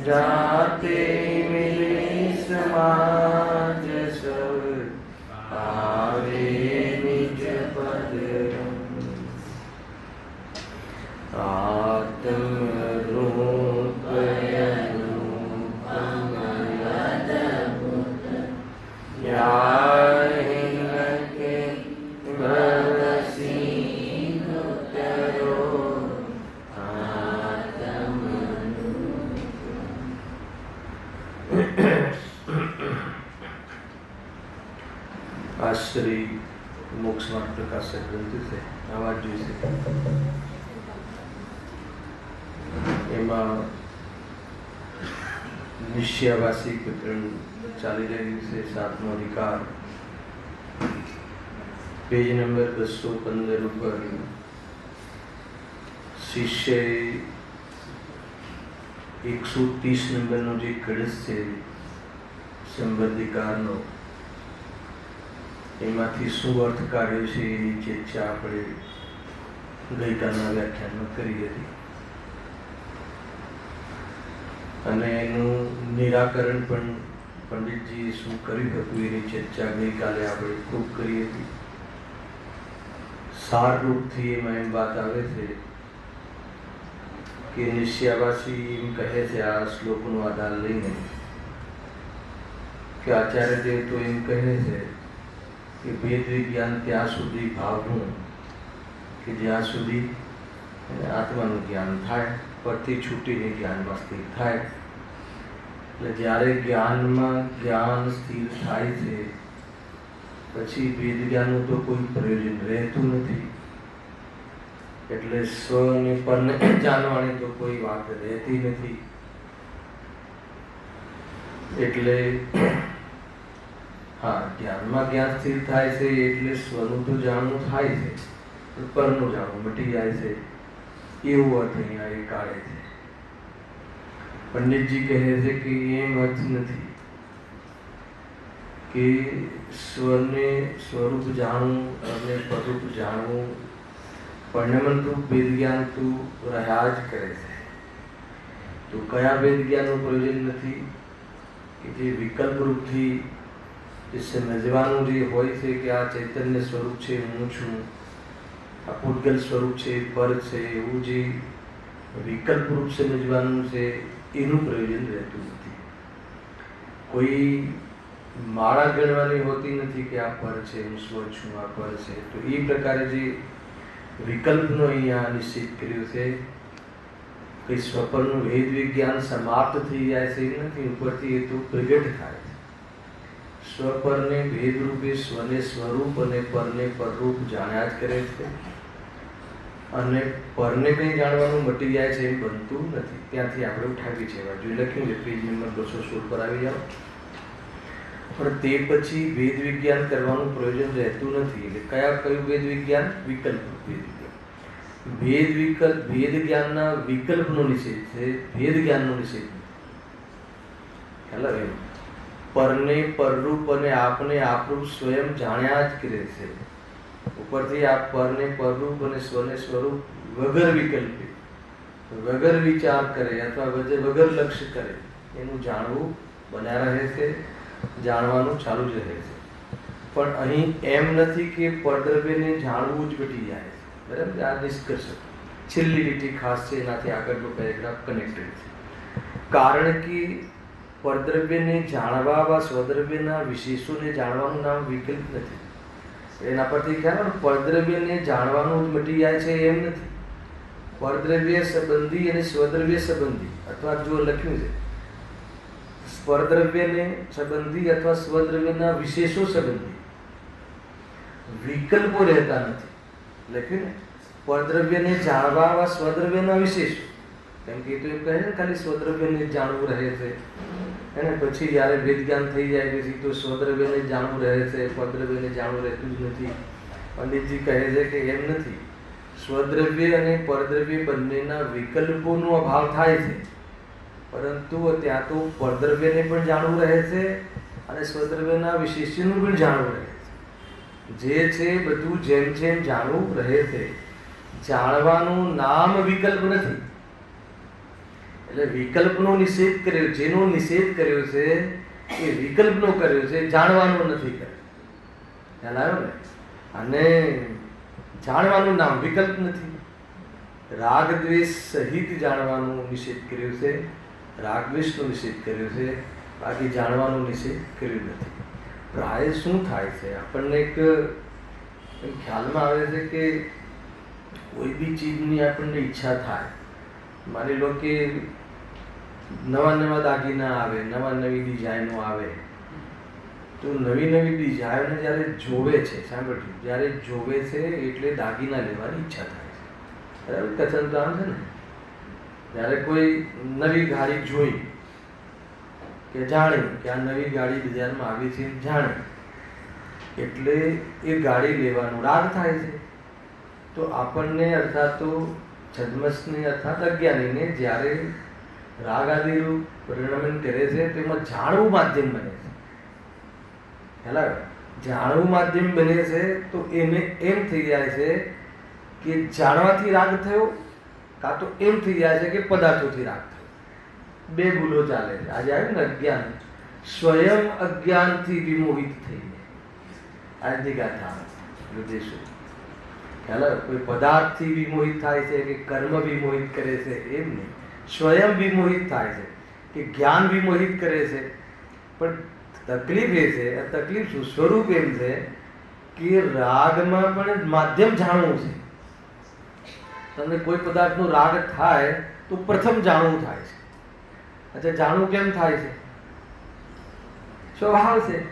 जाते मिले समाज सब आवे निज पद आत्म रूप श्री मोक्ष मार्ग प्रकाशक ग्रंथ से आवाज जोई से एमा निश्चयवासी प्रकरण चाली रही से 7मो अधिकार पेज नंबर 215 पर शिष्य 130 नंबर नो जे कड़स से संबंधिकार नो એમાંથી શું અર્થ કાઢ્યો છે એની ચર્ચા આપણે ગઈકાલના વ્યાખ્યાનમાં કરી હતી અને એનું નિરાકરણ પણ પંડિતજીએ શું કર્યું હતું એની ચર્ચા ગઈકાલે આપણે ખૂબ કરી હતી. સાર રૂપથી એમાં એમ વાત આવે છે કે નિશ્ચયવાસી એમ કહે છે આ શ્લોકનો આધાર લઈને કે આચાર્યદેવ તો એમ કહે છે કે વેદ વિજ્ઞાન ત્યાં સુધી ભાવનું કે જ્યાં સુધી આત્માનું જ્ઞાન થાય, પરથી છૂટીને જ્ઞાનમાં સ્થિર થાય. એટલે જ્યારે જ્ઞાનમાં જ્ઞાન સ્થિર થાય છે પછી વેદ જ્ઞાનનું તો કોઈ પ્રયોજન રહેતું નથી. એટલે સ્વ અને પરને જાણવાની તો કોઈ વાત રહેતી નથી. એટલે हाँ ज्ञान में ज्ञान स्थिर थाय से એટલે સ્વનું તો જાણવું થાય છે પણ પરનું જાણવું મટી જાય છે એવું અર્થ અહીંયા એ કાઢે છે. પંડિતજી કહે છે કે એમ અર્થ નથી કે સ્વને સ્વરૂપ જાણવું અને પરરૂપ જાણવું પરિણમનરૂપ વેદ જ્ઞાન તું રહ્યા જ કરે છે. તો કયા વેદ જ્ઞાનનું પ્રયોજન નથી કે જે વિકલ્પ રૂપથી સમજવાનું જે હોય છે કે આ ચૈતન્ય સ્વરૂપ છે, હું છું, આ પૂતગલ સ્વરૂપ છે, પર છે, એવું જે વિકલ્પ રૂપ સમજવાનું છે એનું પ્રયોજન રહેતું નથી. કોઈ માળા ગણવાની હોતી નથી કે આ પર છે, હું સ્વ છું, આ પર છે. તો એ પ્રકારે જે વિકલ્પનો અહીંયા નિશ્ચિત કર્યું છે કે સ્વપરનું વેદ વિજ્ઞાન સમાપ્ત થઈ જાય છે એ નથી, ઉપરથી એ તો પ્રગટ થાય છે. સ્વપરને ભેદ રૂપે સ્વને સ્વરૂપ અને પરને પરરૂપ જાણ્યા જ કરે છે અને પરને કંઈ જાણવાનું મટી જાય છે એમ બનતું નથી. ત્યાંથી આપણે ઉઠાવી છે જોઈ લખ્યું છે પેજ નંબર 216 પર આવી જાઓ. પણ તે પછી વેદ વિજ્ઞાન કરવાનું પ્રયોજન રહેતું નથી. એટલે કયું વેદ વિજ્ઞાન? વિકલ્પ વેદ વિજ્ઞાન. વેદ જ્ઞાનના વિકલ્પનો નિષેધ છે, વેદ જ્ઞાનનો નિષેધ નથી. ખ્યાલ આવે? પરને પરરૂપ અને આપને આપરૂપ સ્વયં જાણ્યા જ કરે છે. ઉપરથી આ પરને પરરૂપ અને સ્વને સ્વરૂપ વગર વિકલ્પે વગર વિચાર કરે અથવા વગર લક્ષ્ય કરે એનું જાણવું બન્યા રહે છે, જાણવાનું ચાલુ જ રહે છે. પણ અહીં એમ નથી કે પરદ્રવ્યને જાણવું જ ઘટી જાય છે. બરાબર? આ નિષ્કર્ષ છેલ્લી લીટી ખાસ છે, એનાથી આગળનો પેરેગ્રાફ કનેક્ટેડ છે. કારણ કે પરદ્રવ્યને જાણવા વા સ્વદ્રવ્યના વિશેષોને જાણવાનું નામ વિકલ્પ નથી. એના પરથી ખ્યાલ પરદ્રવ્યને જાણવાનું મટી જાય છે એમ નથી. પરદ્રવ્ય સંબંધી અને સ્વદ્રવ્ય સંબંધી અથવા જો લખ્યું છે પરદ્રવ્યને સંબંધી અથવા સ્વદ્રવ્યના વિશેષો સંબંધી વિકલ્પો રહેતા નથી. લખ્યું ને પરદ્રવ્યને જાણવા વા સ્વદ્રવ્યના વિશેષો, કેમ કે એ તો એમ કહે ને ખાલી સ્વદ્રવ્યને જાણવું રહે છે. એને પછી જ્યારે વેદ જ્ઞાન થઈ જાય પછી તો સ્વદ્રવ્યને જાણવું રહે છે, પરદ્રવ્યને જાણવું રહેતું જ નથી. પંડિતજી કહે છે કે એમ નથી, સ્વદ્રવ્ય અને પરદ્રવ્ય બંનેના વિકલ્પોનો અભાવ થાય છે, પરંતુ ત્યાં તો પરદ્રવ્યને પણ જાણવું રહે છે અને સ્વદ્રવ્યના વિશેષ્યનું પણ જાણવું રહે છે. જે છે બધું જેમ જેમ જાણવું રહે છે. જાણવાનું નામ વિકલ્પ નથી. એટલે વિકલ્પનો નિષેધ કર્યો, જેનો નિષેધ કર્યો છે એ વિકલ્પનો કર્યો છે, જાણવાનો નથી કર્યો. ખ્યાલ આવ્યો ને? અને જાણવાનું નામ વિકલ્પ નથી. રાગ દ્વેષ સહિત જાણવાનું નિષેધ કર્યો છે, રાગ દ્વેષનો નિષેધ કર્યો છે, બાકી જાણવાનો નિષેધ કર્યો નથી. પ્રાય શું થાય છે, આપણને એક ખ્યાલમાં આવે છે કે કોઈ બી ચીજની આપણને ઈચ્છા થાય, માની લો કે નવા નવા દાગીના આવે, નવા નવી ડિઝાઇનો આવે, તો નવી નવી ડિઝાઇન જ્યારે જોવે છે, સાંભળજો, જ્યારે જોવે છે એટલે દાગીના લેવાની ઈચ્છા થાય છે. બરાબર? કથન તો આમ છે ને, જ્યારે કોઈ નવી ગાડી જોઈ કે જાણી કે આ નવી ગાડી બજારમાં આવી છે, જાણી એટલે એ ગાડી લેવાનો રાગ થાય છે. તો આપણને અર્થાત તો છદ્મસને અર્થાત અજ્ઞાનીને જ્યારે રાગ આદિનું પરિણમન કરે છે તો એમાં જાણવું માધ્યમ બને છે. હેલા જાણવું માધ્યમ બને છે તો એને એમ થઈ જાય છે કે જાણવાથી રાગ થયો, કાં તો એમ થઈ જાય છે કે પદાર્થોથી રાગ થયો. બે ભૂલો ચાલે છે. આજે આવ્યું ને અજ્ઞાન, સ્વયં અજ્ઞાનથી વિમોહિત થઈને આજની ગાથા ઉદ્દેશો. ખ્યાલ કોઈ પદાર્થથી વિમોહિત થાય છે કે કર્મ વિમોહિત કરે છે, એમ નહીં. સ્વયં વિમોહિત થાય છે કે જ્ઞાન વિમોહિત કરે છે. પણ તકલીફ એ છે, તકલીફ શું, સ્વરૂપ એમ છે કે રાગમાં પણ માધ્યમ જાણવું છે. તમને કોઈ પદાર્થનો રાગ થાય તો પ્રથમ જાણવું થાય છે. અચ્છા, જાણવું કેમ થાય છે? સ્વભાવ છે.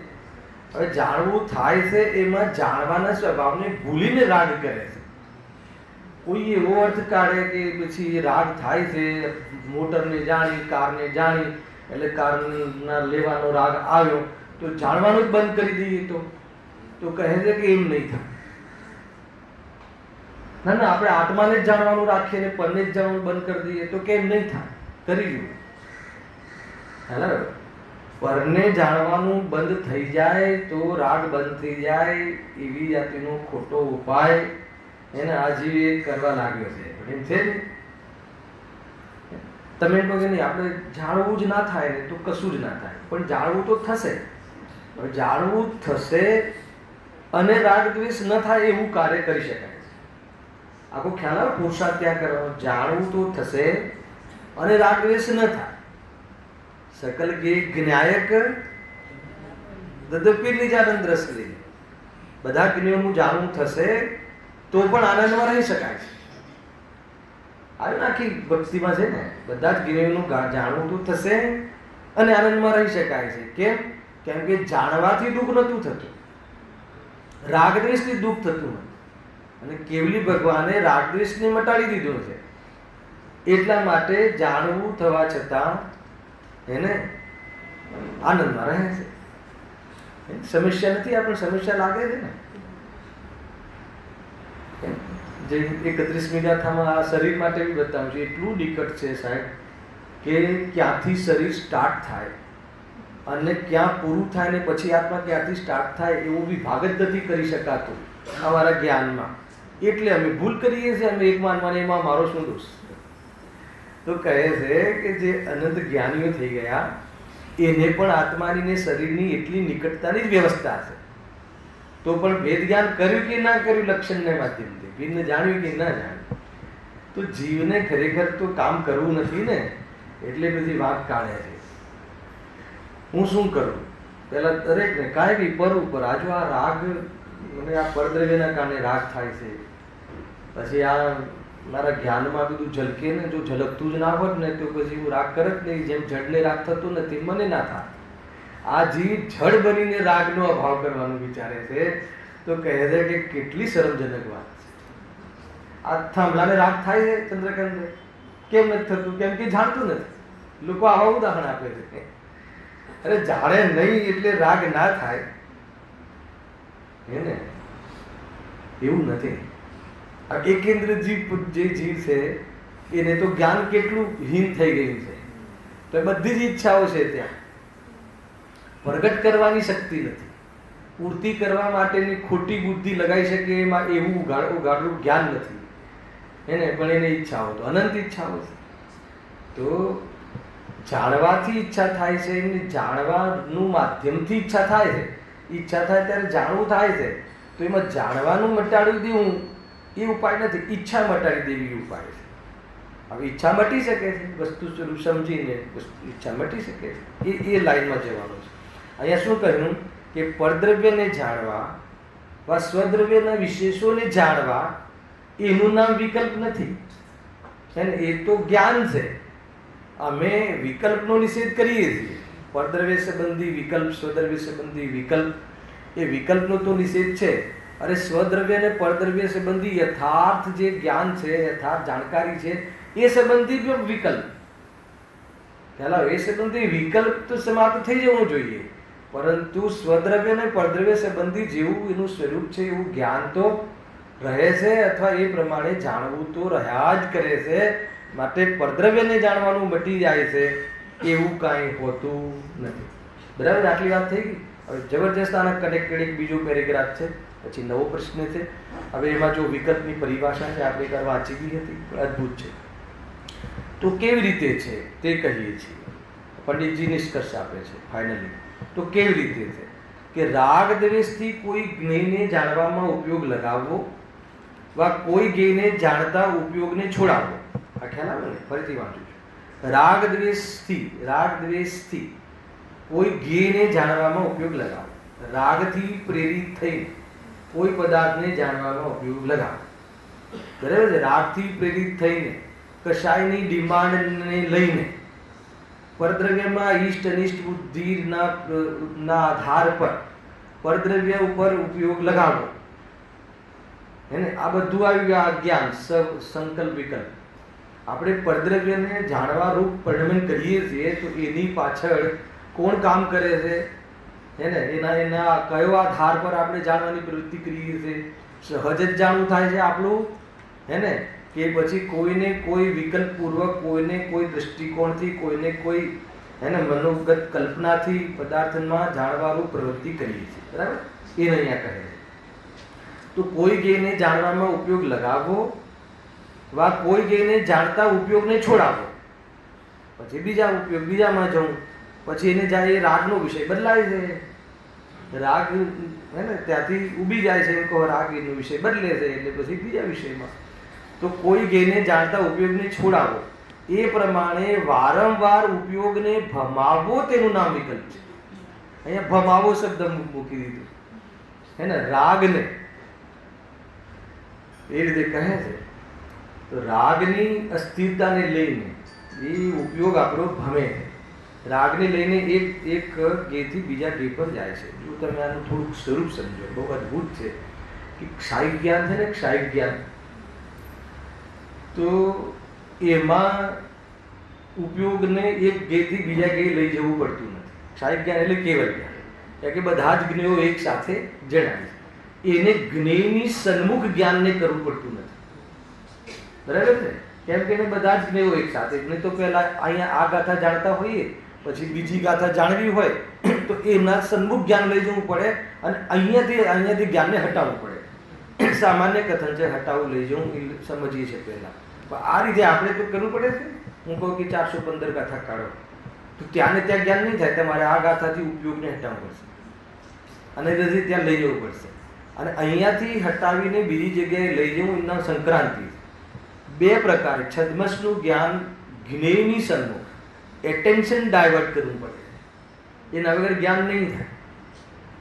હવે જાણવું થાય છે એમાં જાણવાના સ્વભાવને ભૂલીને રાગ કરે છે. કોઈ એવો અર્થ કાઢે કે પછી રાગ થાય છે, મોટરને જાણી, કારને જાણી એટલે કારના લેવાનો રાગ આવ્યો તો જાણવાનું જ બંધ કરી દઈએ તો કહે છે કે એમ નહીં થાય. ના ના, આપણે આત્માને જ જાણવાનું રાખીએ ને પરને જ જાણવાનું બંધ કરી દઈએ તો કેમ નહીં થાય? કરી દઉં. હેલો, પરને જાણવાનું બંધ થઈ જાય તો રાગ બંધ થઈ જાય એવી જાતિનો ખોટો ઉપાય એને આજીવે કરવા લાગ્યો છે. એમ છે ને, તમે કહો કે નહીં આપણે જાણવું જ ના થાય ને તો કશું જ ના થાય, પણ જાણવું તો થશે. જાણવું થશે અને રાગ દ્વેષ ન થાય એવું કાર્ય કરી શકાય છે. આખો ખ્યાલ આવે, પુરુષાર્થ ત્યાં કરવાનો. જાણવું તો થશે અને રાગ દ્વેષ ન થાય. सकल के ज्ञायक તદપી નિજાનંદ રસ લે. બધા જ્ઞાનનું જાણવું થશે તો પણ આનંદમાં રહી શકાય છે. આવી આખી ભક્તિમાં છે ને, બધા જ જ્ઞાનનું જાણવું તો થશે અને આનંદમાં રહી શકાય છે. કેમ? કેમ કે જાણવાથી દુઃખ નહોતું થતું, રાગદ્વેષથી દુઃખ થતું નથી. અને કેવલી ભગવાને રાગદ્વેષને મટાડી દીધો છે. એટલા માટે જાણવું થવા છતાં એને આનંદમાં રહે છે. સમસ્યા નથી. આપણે સમસ્યા લાગે છે ને, જે 31મી ગાથામાં આ શરીર માટે બી બતાવું છું. એટલું નિકટ છે સાહેબ કે ક્યાંથી શરીર સ્ટાર્ટ થાય અને ક્યાં પૂરું થાય ને પછી આત્મા ક્યાંથી સ્ટાર્ટ થાય એવો વિભાગ જ નથી કરી શકાતો અમારા જ્ઞાનમાં. એટલે અમે ભૂલ કરીએ છીએ. અમે એક માનવાને એમાં મારો શું દોષ? તો કહે છે કે જે અનંત જ્ઞાનીઓ થઈ ગયા એને પણ આત્માની ને શરીરની એટલી નિકટતાની જ વ્યવસ્થા છે. તો પણ વેદ જ્ઞાન કર્યું કે ના કર્યું, લક્ષણના માધ્યમથી ભિન્ન જાણ્યું કે ના જાણ્યું, તો જીવને ખરેખર તો કામ કરવું નથી ને, એટલે બધી વાત કાઢે છે. હું શું કરું? પેલા દરેકને કાંઈ બી પર ઉપર આજુ આ રાગ, મને આ પરદ્રવ્યના કારણે રાગ થાય છે, પછી આ મારા જ્ઞાનમાં બધું ઝલકે ને, જો ઝલકતું જ ના હોત ને તો પછી હું રાગ કરત નહીં. જેમ જડને રાગ થતો નથી, મને ના થાય. આ જીવ જડ બનીને રાગનો અભાવ કરવાનું વિચારે છે તો કહે છે કે કેટલી શરમજનક વાત છે. આ થાંભલાને રાગ થાય છે ચંદ્રકાંત, કેમ નથી થતું? કેમ કે જાણતું નથી. લોકો આવા ઉદાહરણ આપે છે. અરે જાણે નહીં એટલે રાગ ના થાય હે ને, એવું નથી. આ એકેન્દ્ર જીવ જે જીવ છે એને તો જ્ઞાન કેટલું હીન થઈ ગયું છે, તો એ બધી જ ઈચ્છાઓ છે ત્યાં પ્રગટ કરવાની શક્તિ નથી. પૂર્તિ કરવા માટેની ખોટી બુદ્ધિ લગાઈ શકે એમાં એવું ઉગાડું જ્ઞાન નથી એને, પણ એને ઈચ્છાઓ તો અનંત ઈચ્છાઓ છે. તો જાણવાથી ઈચ્છા થાય છે, એમને જાણવાનું માધ્યમથી ઈચ્છા થાય છે. ઈચ્છા થાય ત્યારે જાણવું થાય છે, તો એમાં જાણવાનું મટાડી દેવું એ ઉપાય નથી, ઈચ્છા મટાડી દેવી ઉપાય છે. હવે ઈચ્છા મટી શકે છે, વસ્તુ સ્વરૂપ સમજીને ઈચ્છા મટી શકે છે, એ લાઈનમાં જવાનું છે. અહીંયા શું કહ્યું કે પરદ્રવ્યને જાણવા વા સ્વદ્રવ્યના વિશેષોને જાણવા એનું નામ વિકલ્પ નથી, એ તો જ્ઞાન છે. અમે વિકલ્પનો નિષેધ કરીએ છીએ, પરદ્રવ્ય સંબંધી વિકલ્પ, સ્વદ્રવ્ય સંબંધી વિકલ્પ, એ વિકલ્પનો તો નિષેધ છે. અરે સ્વદ્રવ્ય અને પરદ્રવ્ય સંબંધી યથાર્થ જે જ્ઞાન છે, યથાર્થ જાણકારી છે, એ સંબંધી વિકલ્પ ખ્યાલ, એ સંબંધી વિકલ્પ તો સમાપ્ત થઈ જવું જોઈએ. પરંતુ સ્વદ્રવ્ય અને પરદ્રવ્ય સંબંધી જેવું એનું સ્વરૂપ છે એવું જ્ઞાન તો રહે છે, અથવા એ પ્રમાણે જાણવું તો રહ્યા જ કરે છે. માટે પરદ્રવ્યને જાણવાનું મટી જાય છે એવું કાંઈ હોતું નથી. બરાબર, આટલી વાત થઈ ગઈ. હવે જબરજસ્ત આના કનેક્ટેડ એક બીજો પેરેગ્રાફ છે, પછી નવો પ્રશ્ન છે. હવે એમાં જો વિકલ્પની પરિભાષા છે, આપણે એકવાર વાંચી બી હતી, અદ્ભુત છે. તો કેવી રીતે છે તે કહીએ છીએ. પંડિતજી નિષ્કર્ષ આપે છે ફાઇનલી. તો કેવી રીતે છે કે રાગ દ્વેષથી કોઈ જ્ઞેયને જાણવામાં ઉપયોગ લગાવવો વા કોઈ જ્ઞેયને જાણતા ઉપયોગને છોડાવવો. આ ખ્યાલ આવે ને? ફરીથી વાંચું છું. રાગ દ્વેષથી કોઈ જ્ઞેયને જાણવામાં ઉપયોગ લગાવો, રાગથી પ્રેરિત થઈને કોઈ પદાર્થને જાણવામાં ઉપયોગ લગાવો. બરાબર છે? રાગથી પ્રેરિત થઈને કશાયની ડિમાન્ડને લઈને પરદ્રવ્યમાં ઈષ્ટ અનિષ્ટ બુદ્ધિના આધાર પર પરદ્રવ્ય ઉપર ઉપયોગ લગાવવો, હે ને? આ બધું આવ્યું જ્ઞાન, સંકલ્પ, વિકલ્પ. આપણે પરદ્રવ્યને જાણવા રૂપ પરિણમન કરીએ છીએ, તો એની પાછળ કોણ કામ કરે છે, હે ને? એના કયો આધાર પર આપણે જાણવાની પ્રવૃત્તિ કરીએ છીએ? સહજ જ જાણવું થાય છે આપણું, હે ને? કે પછી કોઈને કોઈ વિકલ્પ પૂર્વક, કોઈને કોઈ દ્રષ્ટિકોણથી, કોઈને કોઈ હે ને મનોગત કલ્પનાથી પદાર્થમાં જાણવાનું પ્રવૃત્તિ કરીએ છીએ. બરાબર, એ અહીંયા કહે છે. તો કોઈ જ્ઞેયને જાણવામાં ઉપયોગ લગાવવો વા કોઈ જ્ઞેયને જાણતા ઉપયોગને છોડાવવો. પછી બીજા ઉપયોગ, બીજામાં જવું, પછી એને જાય એ રાગનો વિષય બદલાય છે. રાગ હે ને ત્યાંથી ઉભી જાય છે, કહો રાગ એનો વિષય બદલે છે, એટલે પછી બીજા વિષયમાં. તો કોઈ જ્ઞેયને જાણતા ઉપયોગને છોડાવો, એ પ્રમાણે વારંવાર ઉપયોગને ભમાવવો તેનું નામ વિકલ્પ છે. અહીંયા ભમાવો શબ્દ મૂકી દીધું, હે ને? રાગને એ રીતે કહે છે. તો રાગની અસ્થિરતાને લઈને એ ઉપયોગ આપણો ભમે છે. રાગને લઈને એક જ્ઞેયથી બીજા જ્ઞેય પર જાય છે. જો તમે આનું થોડુંક સ્વરૂપ સમજો, બહુ અદ્ભુત છે. કે ક્ષાયિક જ્ઞાન છે ને, ક્ષાયિક જ્ઞાન, તો એમાં ઉપયોગને એક જ્ઞેયથી બીજા જ્ઞેય લઈ જવું પડતું નથી. ક્ષાયિક જ્ઞાન એટલે કેવલ જ્ઞાન, કારણ કે બધા જ જ્ઞેયો એક સાથે જણાય છે. એને જ્ઞેયની સન્મુખ જ્ઞાનને કરવું પડતું નથી. બરાબર છે? કેમ કે એને બધા જ જ્ઞેયો એક સાથે, નહીં તો પહેલા અહીંયા આ ગાથા જાણતા હોઈએ, પછી બીજી ગાથા જાણવી હોય તો એના સન્મુખ જ્ઞાન લઈ જવું પડે, અને અહીંયાથી જ્ઞાનને હટાવવું પડે. સામાન્ય કથન છે, હટાવું લઈ જવું એ સમજીએ છીએ પહેલા. પણ આ રીતે આપણે તો કરવું પડે છે. હું કહું કે 415 ગાથા કાઢો, તો ત્યાં ને ત્યાં જ્ઞાન નહીં થાય. તમારે આ ગાથાથી ઉપયોગને હટાવવું પડશે, અને તેથી ત્યાં લઈ જવું પડશે. અને અહીંયાથી હટાવીને બીજી જગ્યાએ લઈ જવું એના સંક્રાંતિ. બે પ્રકારે છદ્મસનું જ્ઞાન જ્ઞેયની સન્મુખ એટેન્શન ડાયવર્ટ કરવું પડે, એના વગર જ્ઞાન નહીં થાય.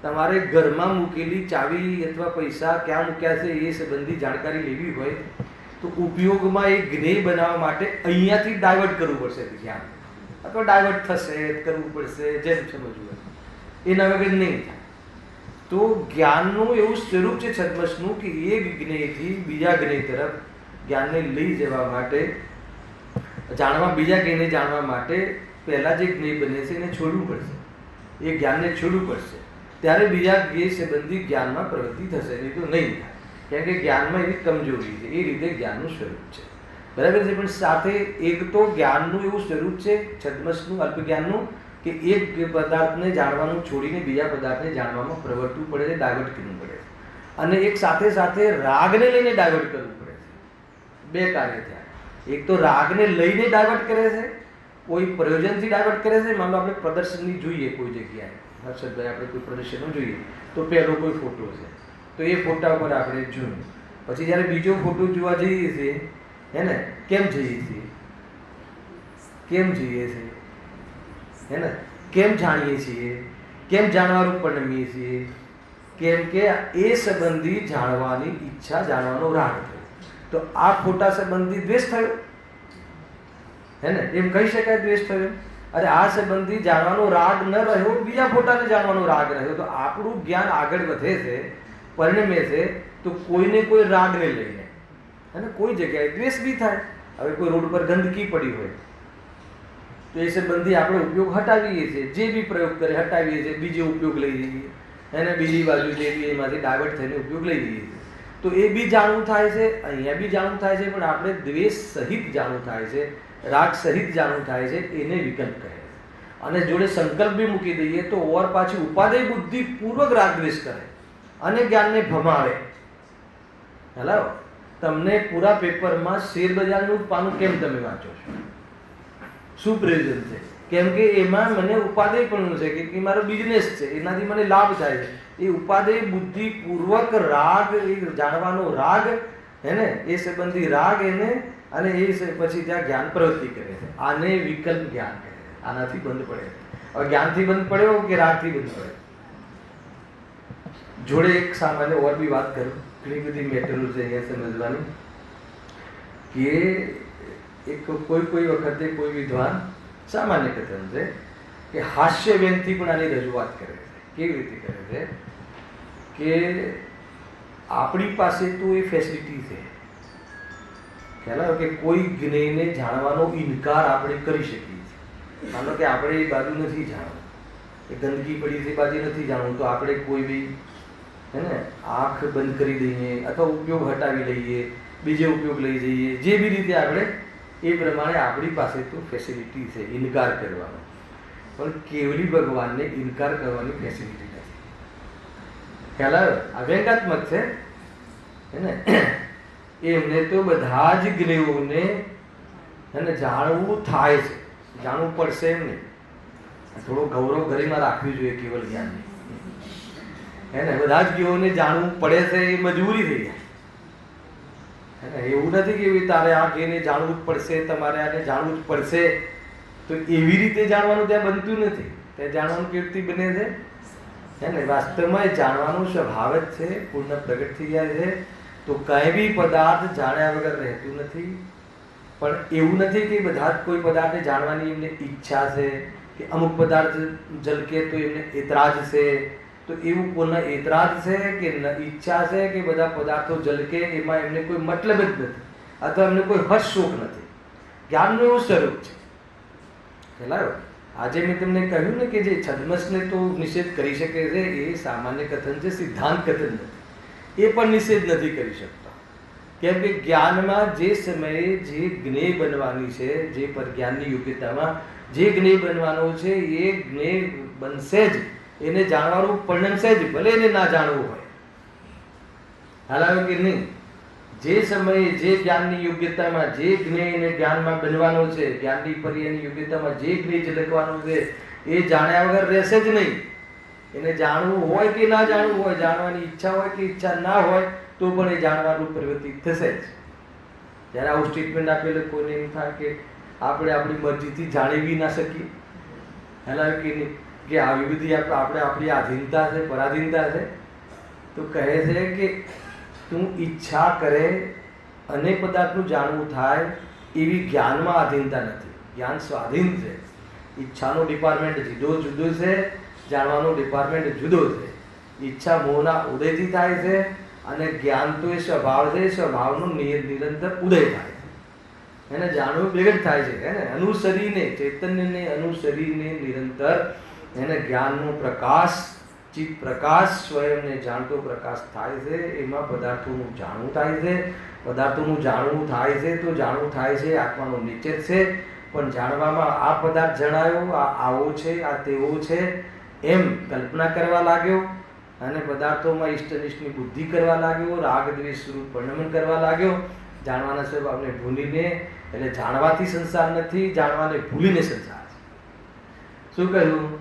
તમારે ઘરમાં મૂકેલી ચાવી અથવા પૈસા ક્યાં મૂક્યા છે એ સંબંધી જાણકારી લેવી હોય તો ઉપયોગમાં એ જ્ઞેય બનાવવા માટે અહીંયાથી ડાયવર્ટ કરવું પડશે જ્ઞાન, અથવા ડાયવર્ટ થશે, કરવું પડશે, જેમ સમજવું એના વગર નહીં થાય. તો જ્ઞાનનું એવું સ્વરૂપ છે છદ્મસનું કે એક જ્ઞેયથી બીજા જ્ઞેય તરફ જ્ઞાનને લઈ જવા માટે, બીજા જ્ઞેયને જાણવા માટે પહેલા જે જ્ઞેય બને છે એને છોડવું પડશે. એ જ્ઞાનને છોડવું પડશે, ત્યારે બીજા એ સંબંધી જ્ઞાનમાં પ્રવૃત્તિ થશે, નહીં તો નહીં થાય. કેમ કે જ્ઞાનમાં એવી કમજોરી છે, એ રીતે જ્ઞાનનું સ્વરૂપ છે. બરાબર છે. પણ સાથે એક તો જ્ઞાનનું એવું સ્વરૂપ છે છદ્મસનું, અલ્પ જ્ઞાનનું, કે એક પદાર્થને જાણવાનું છોડીને બીજા પદાર્થને જાણવામાં પ્રવર્તવું પડે છે, ડાયવર્ટ કરવું પડે છે. અને એક સાથે સાથે રાગને લઈને ડાયવર્ટ કરવું પડે છે. બે કાર્ય થયા. એક તો રાગને લઈને ડાયવર્ટ કરે છે, કોઈ પ્રયોજનથી ડાયવર્ટ કરે છે. માનો આપણે પ્રદર્શનની જોઈએ કોઈ જગ્યાએ, હર્ષદભાઈ આપણે કોઈ પ્રદર્શનો જોઈએ તો પહેલો કોઈ ફોટો છે, તો એ ફોટા ઉપર આપણે જોયું. પછી જ્યારે બીજો ફોટો જોવા જઈએ છીએ, હે ને, કેમ જઈએ છીએ, હે ને, કેમ જાણીએ છીએ, કેમ જાણવાનું પરિણમીએ છીએ? કેમ કે એ સંબંધી જાણવાની ઈચ્છા, જાણવાનો રાગ થયો. તો આ ફોટા સંબંધી દ્વેષ થયો, હે ને, એમ કહી શકાય દ્વેષ થયો. અરે આ સંબંધી જાણવાનો રાગ ન રહ્યો, બીજા ફોટાને જાણવાનો રાગ રહ્યો. તો આપણું જ્ઞાન આગળ વધે છે, પરિણમે છે, તો કોઈને કોઈ રાગને લઈને, અને કોઈ જગ્યાએ દ્વેષ બી થાય. હવે કોઈ રોડ પર ગંદકી પડી હોય તો એ સંબંધી આપણે ઉપયોગ હટાવીએ છીએ, જે બી પ્રયોગ કરે હટાવીએ છીએ, બીજો ઉપયોગ લઈ જઈએ, એને બીજી બાજુ જે બી એમાંથી ડાયવર્ટ થઈને ઉપયોગ લઈ જઈએ છીએ. તો એ બી જાણવું થાય છે, અહીંયા બી જાણવું થાય છે, પણ આપણે દ્વેષ સહિત જાણવું થાય છે, રાગ સહિત જાણવું થાય છે, એને વિકલ્પ કહે છે. અને જોડે સંકલ્પ બી મૂકી દઈએ તો ઓર પાછી ઉપાદેય બુદ્ધિ પૂર્વક રાગ દ્વેષ કરે અને જ્ઞાનને ભમાવે. હેલો, તમને પૂરા પેપરમાં શેર બજારનું પાનું કેમ તમે વાંચો છો? શું પ્રયોજન છે? કેમ કે એમાં મને ઉપાદેય પણ છે કે મારો બિઝનેસ છે, એનાથી મને લાભ થાય છે. એ ઉપાદેય બુદ્ધિ પૂર્વક રાગ, એ જાણવાનો રાગ, હે ને, એ સંબંધી રાગ એને, અને એ પછી ત્યાં જ્ઞાન પ્રવૃત્તિ કરે છે. આને વિકલ્પ જ્ઞાન કહે છે. આનાથી બંધ પડે. હવે જ્ઞાનથી બંધ પડ્યો કે રાગથી બંધ પડે? જોડે એક સામાન્ય ઓર બી વાત કરું, ઘણી બધી મેટરો છે અહીંયા સમજવાની, કે એક કોઈ વખતે કોઈ વિદ્વાન, સામાન્ય કથન છે, કે હાસ્ય વ્યંગથી પણ આની રજૂઆત કરે છે. કેવી રીતે કરે છે કે આપણી પાસે તો એ ફેસિલિટી છે, ખ્યાલ આવે, કે કોઈ જ્ઞેયને જાણવાનો ઇનકાર આપણે કરી શકીએ છીએ. માનો કે આપણે એ બાજુ નથી જાણવું, એ ગંદકી પડી છે બાજુ નથી જાણવું, તો આપણે કોઈ બી, હે ને, આંખ બંધ કરી દઈએ અથવા ઉપયોગ હટાવી લઈએ, બીજો ઉપયોગ લઈ જઈએ, જે બી રીતે આપણે એ પ્રમાણે આપણી પાસે તો ફેસિલિટી છે ઇનકાર કરવાનો. પણ કેવલી ભગવાનને ઇનકાર કરવાની ફેસિલિટી નથી. ખ્યાલ આવે? આ વ્યંગાત્મક છે, હે ને. એમને તો બધા જ જ્ઞેયોને, હે ને, જાણવું થાય છે, જાણવું પડશે એમ નહીં. થોડો ગૌરવ ઘરેમાં રાખવી જોઈએ કેવલ જ્ઞાનની, હે ને. બધા જ જ્ઞેયોને જાણવું પડે છે, એ મજબૂરી થઈ જાય. એવું નથી કે તારે આ એને જાણવું જ પડશે, તમારે આને જાણવું જ પડશે. તો એવી રીતે જાણવાનું ત્યાં બનતું નથી. ત્યાં જાણવાનું કેવી રીતે બને છે, હે ને. વાસ્તવમાં એ જાણવાનો સ્વભાવ જ છે, પૂર્ણ પ્રગટ થઈ જાય છે. તો કંઈ બી પદાર્થ જાણ્યા વગર રહેતું નથી. પણ એવું નથી કે બધા જ કોઈ પદાર્થને જાણવાની એમને ઈચ્છા છે, કે અમુક પદાર્થ ઝલકે તો એમને એતરાજ છે. તો એવું કોના એતરાજ છે કે ઈચ્છા છે કે બધા પદાર્થો ઝલકે એમાં એમને કોઈ મતલબ જ નથી, અથવા એમને કોઈ હર્ષ શોક નથી. જ્ઞાનનું એવું સ્વરૂપ છે. ખ્યાલ? આજે મેં તમને કહ્યું ને કે જે છદ્મસને તો નિષેધ કરી શકે છે, એ સામાન્ય કથન છે, સિદ્ધાંત કથન નથી. એ પણ નિષેધ નથી કરી શકતા. કેમ કે જ્ઞાનમાં જે સમયે જે જ્ઞેય બનવાની છે, જે પર જ્ઞાનની યોગ્યતામાં જે જ્ઞેય બનવાનો છે, એ જ્ઞેય બનશે જ, એને જાણવાનું પરિણમશે જ, ભલે એને ના જાણવું હોય. હાલ આવે કે નહીં? જે સમયે જે જ્ઞાનની યોગ્યતામાં જે જ્ઞેય એને જ્ઞાનમાં બનવાનો છે, જ્ઞાનની પર્યાયની યોગ્યતામાં જે જ્ઞેય ઝલકવાનું છે, એ જાણ્યા વગર રહેશે જ નહીં. એને જાણવું હોય કે ના જાણવું હોય, જાણવાની ઈચ્છા હોય કે ઈચ્છા ના હોય, તો પણ એ જાણવાનું પ્રવૃત્તિ થશે જ. જ્યારે આવું સ્ટેટમેન્ટ આપેલું કોઈને એમ થાય કે આપણે આપણી મરજીથી જાણી બી ના શકીએ. હેલા કે નહીં, કે આવી બધી આપણે આપણી આધીનતા છે, પરાધીનતા છે. તો કહે છે કે તું ઈચ્છા કરે અને પદાર્થનું જાણવું થાય, એવી જ્ઞાનમાં આધીનતા નથી. જ્ઞાન સ્વાધીન છે. ઈચ્છાનો ડિપાર્ટમેન્ટ જુદો છે, જાણવાનો ડિપાર્ટમેન્ટ જુદો છે. ઈચ્છા મોહના ઉદયથી થાય છે, અને જ્ઞાન તો એ સ્વભાવ છે, સ્વભાવનો નિરંતર ઉદય થાય છે. એને જાણવું બેગટ થાય છે, હે ને. અનુસરીને, ચૈતન્યને અનુસરીને નિરંતર એને જ્ઞાનનો પ્રકાશ, ચિત્ત પ્રકાશ, સ્વયંને જાણતો પ્રકાશ થાય છે. એમાં પદાર્થોનું જાણવું થાય છે. પદાર્થોનું જાણવું થાય છે તો જાણવું થાય છે આત્માનો નિશ્ચય છે. પણ જાણવામાં આ પદાર્થ જણાયો, આ આવો છે, આ તેવો છે એમ કલ્પના કરવા લાગ્યો અને પદાર્થોમાં ઇષ્ટનિષ્ઠની બુદ્ધિ કરવા લાગ્યો, રાગ દ્વેષ સ્વરૂપ પરિણમન કરવા લાગ્યો જાણવાના સ્વભાવને ભૂલીને. એટલે જાણવાથી સંસાર નથી, જાણવાને ભૂલીને સંસાર છે. શું કહ્યું?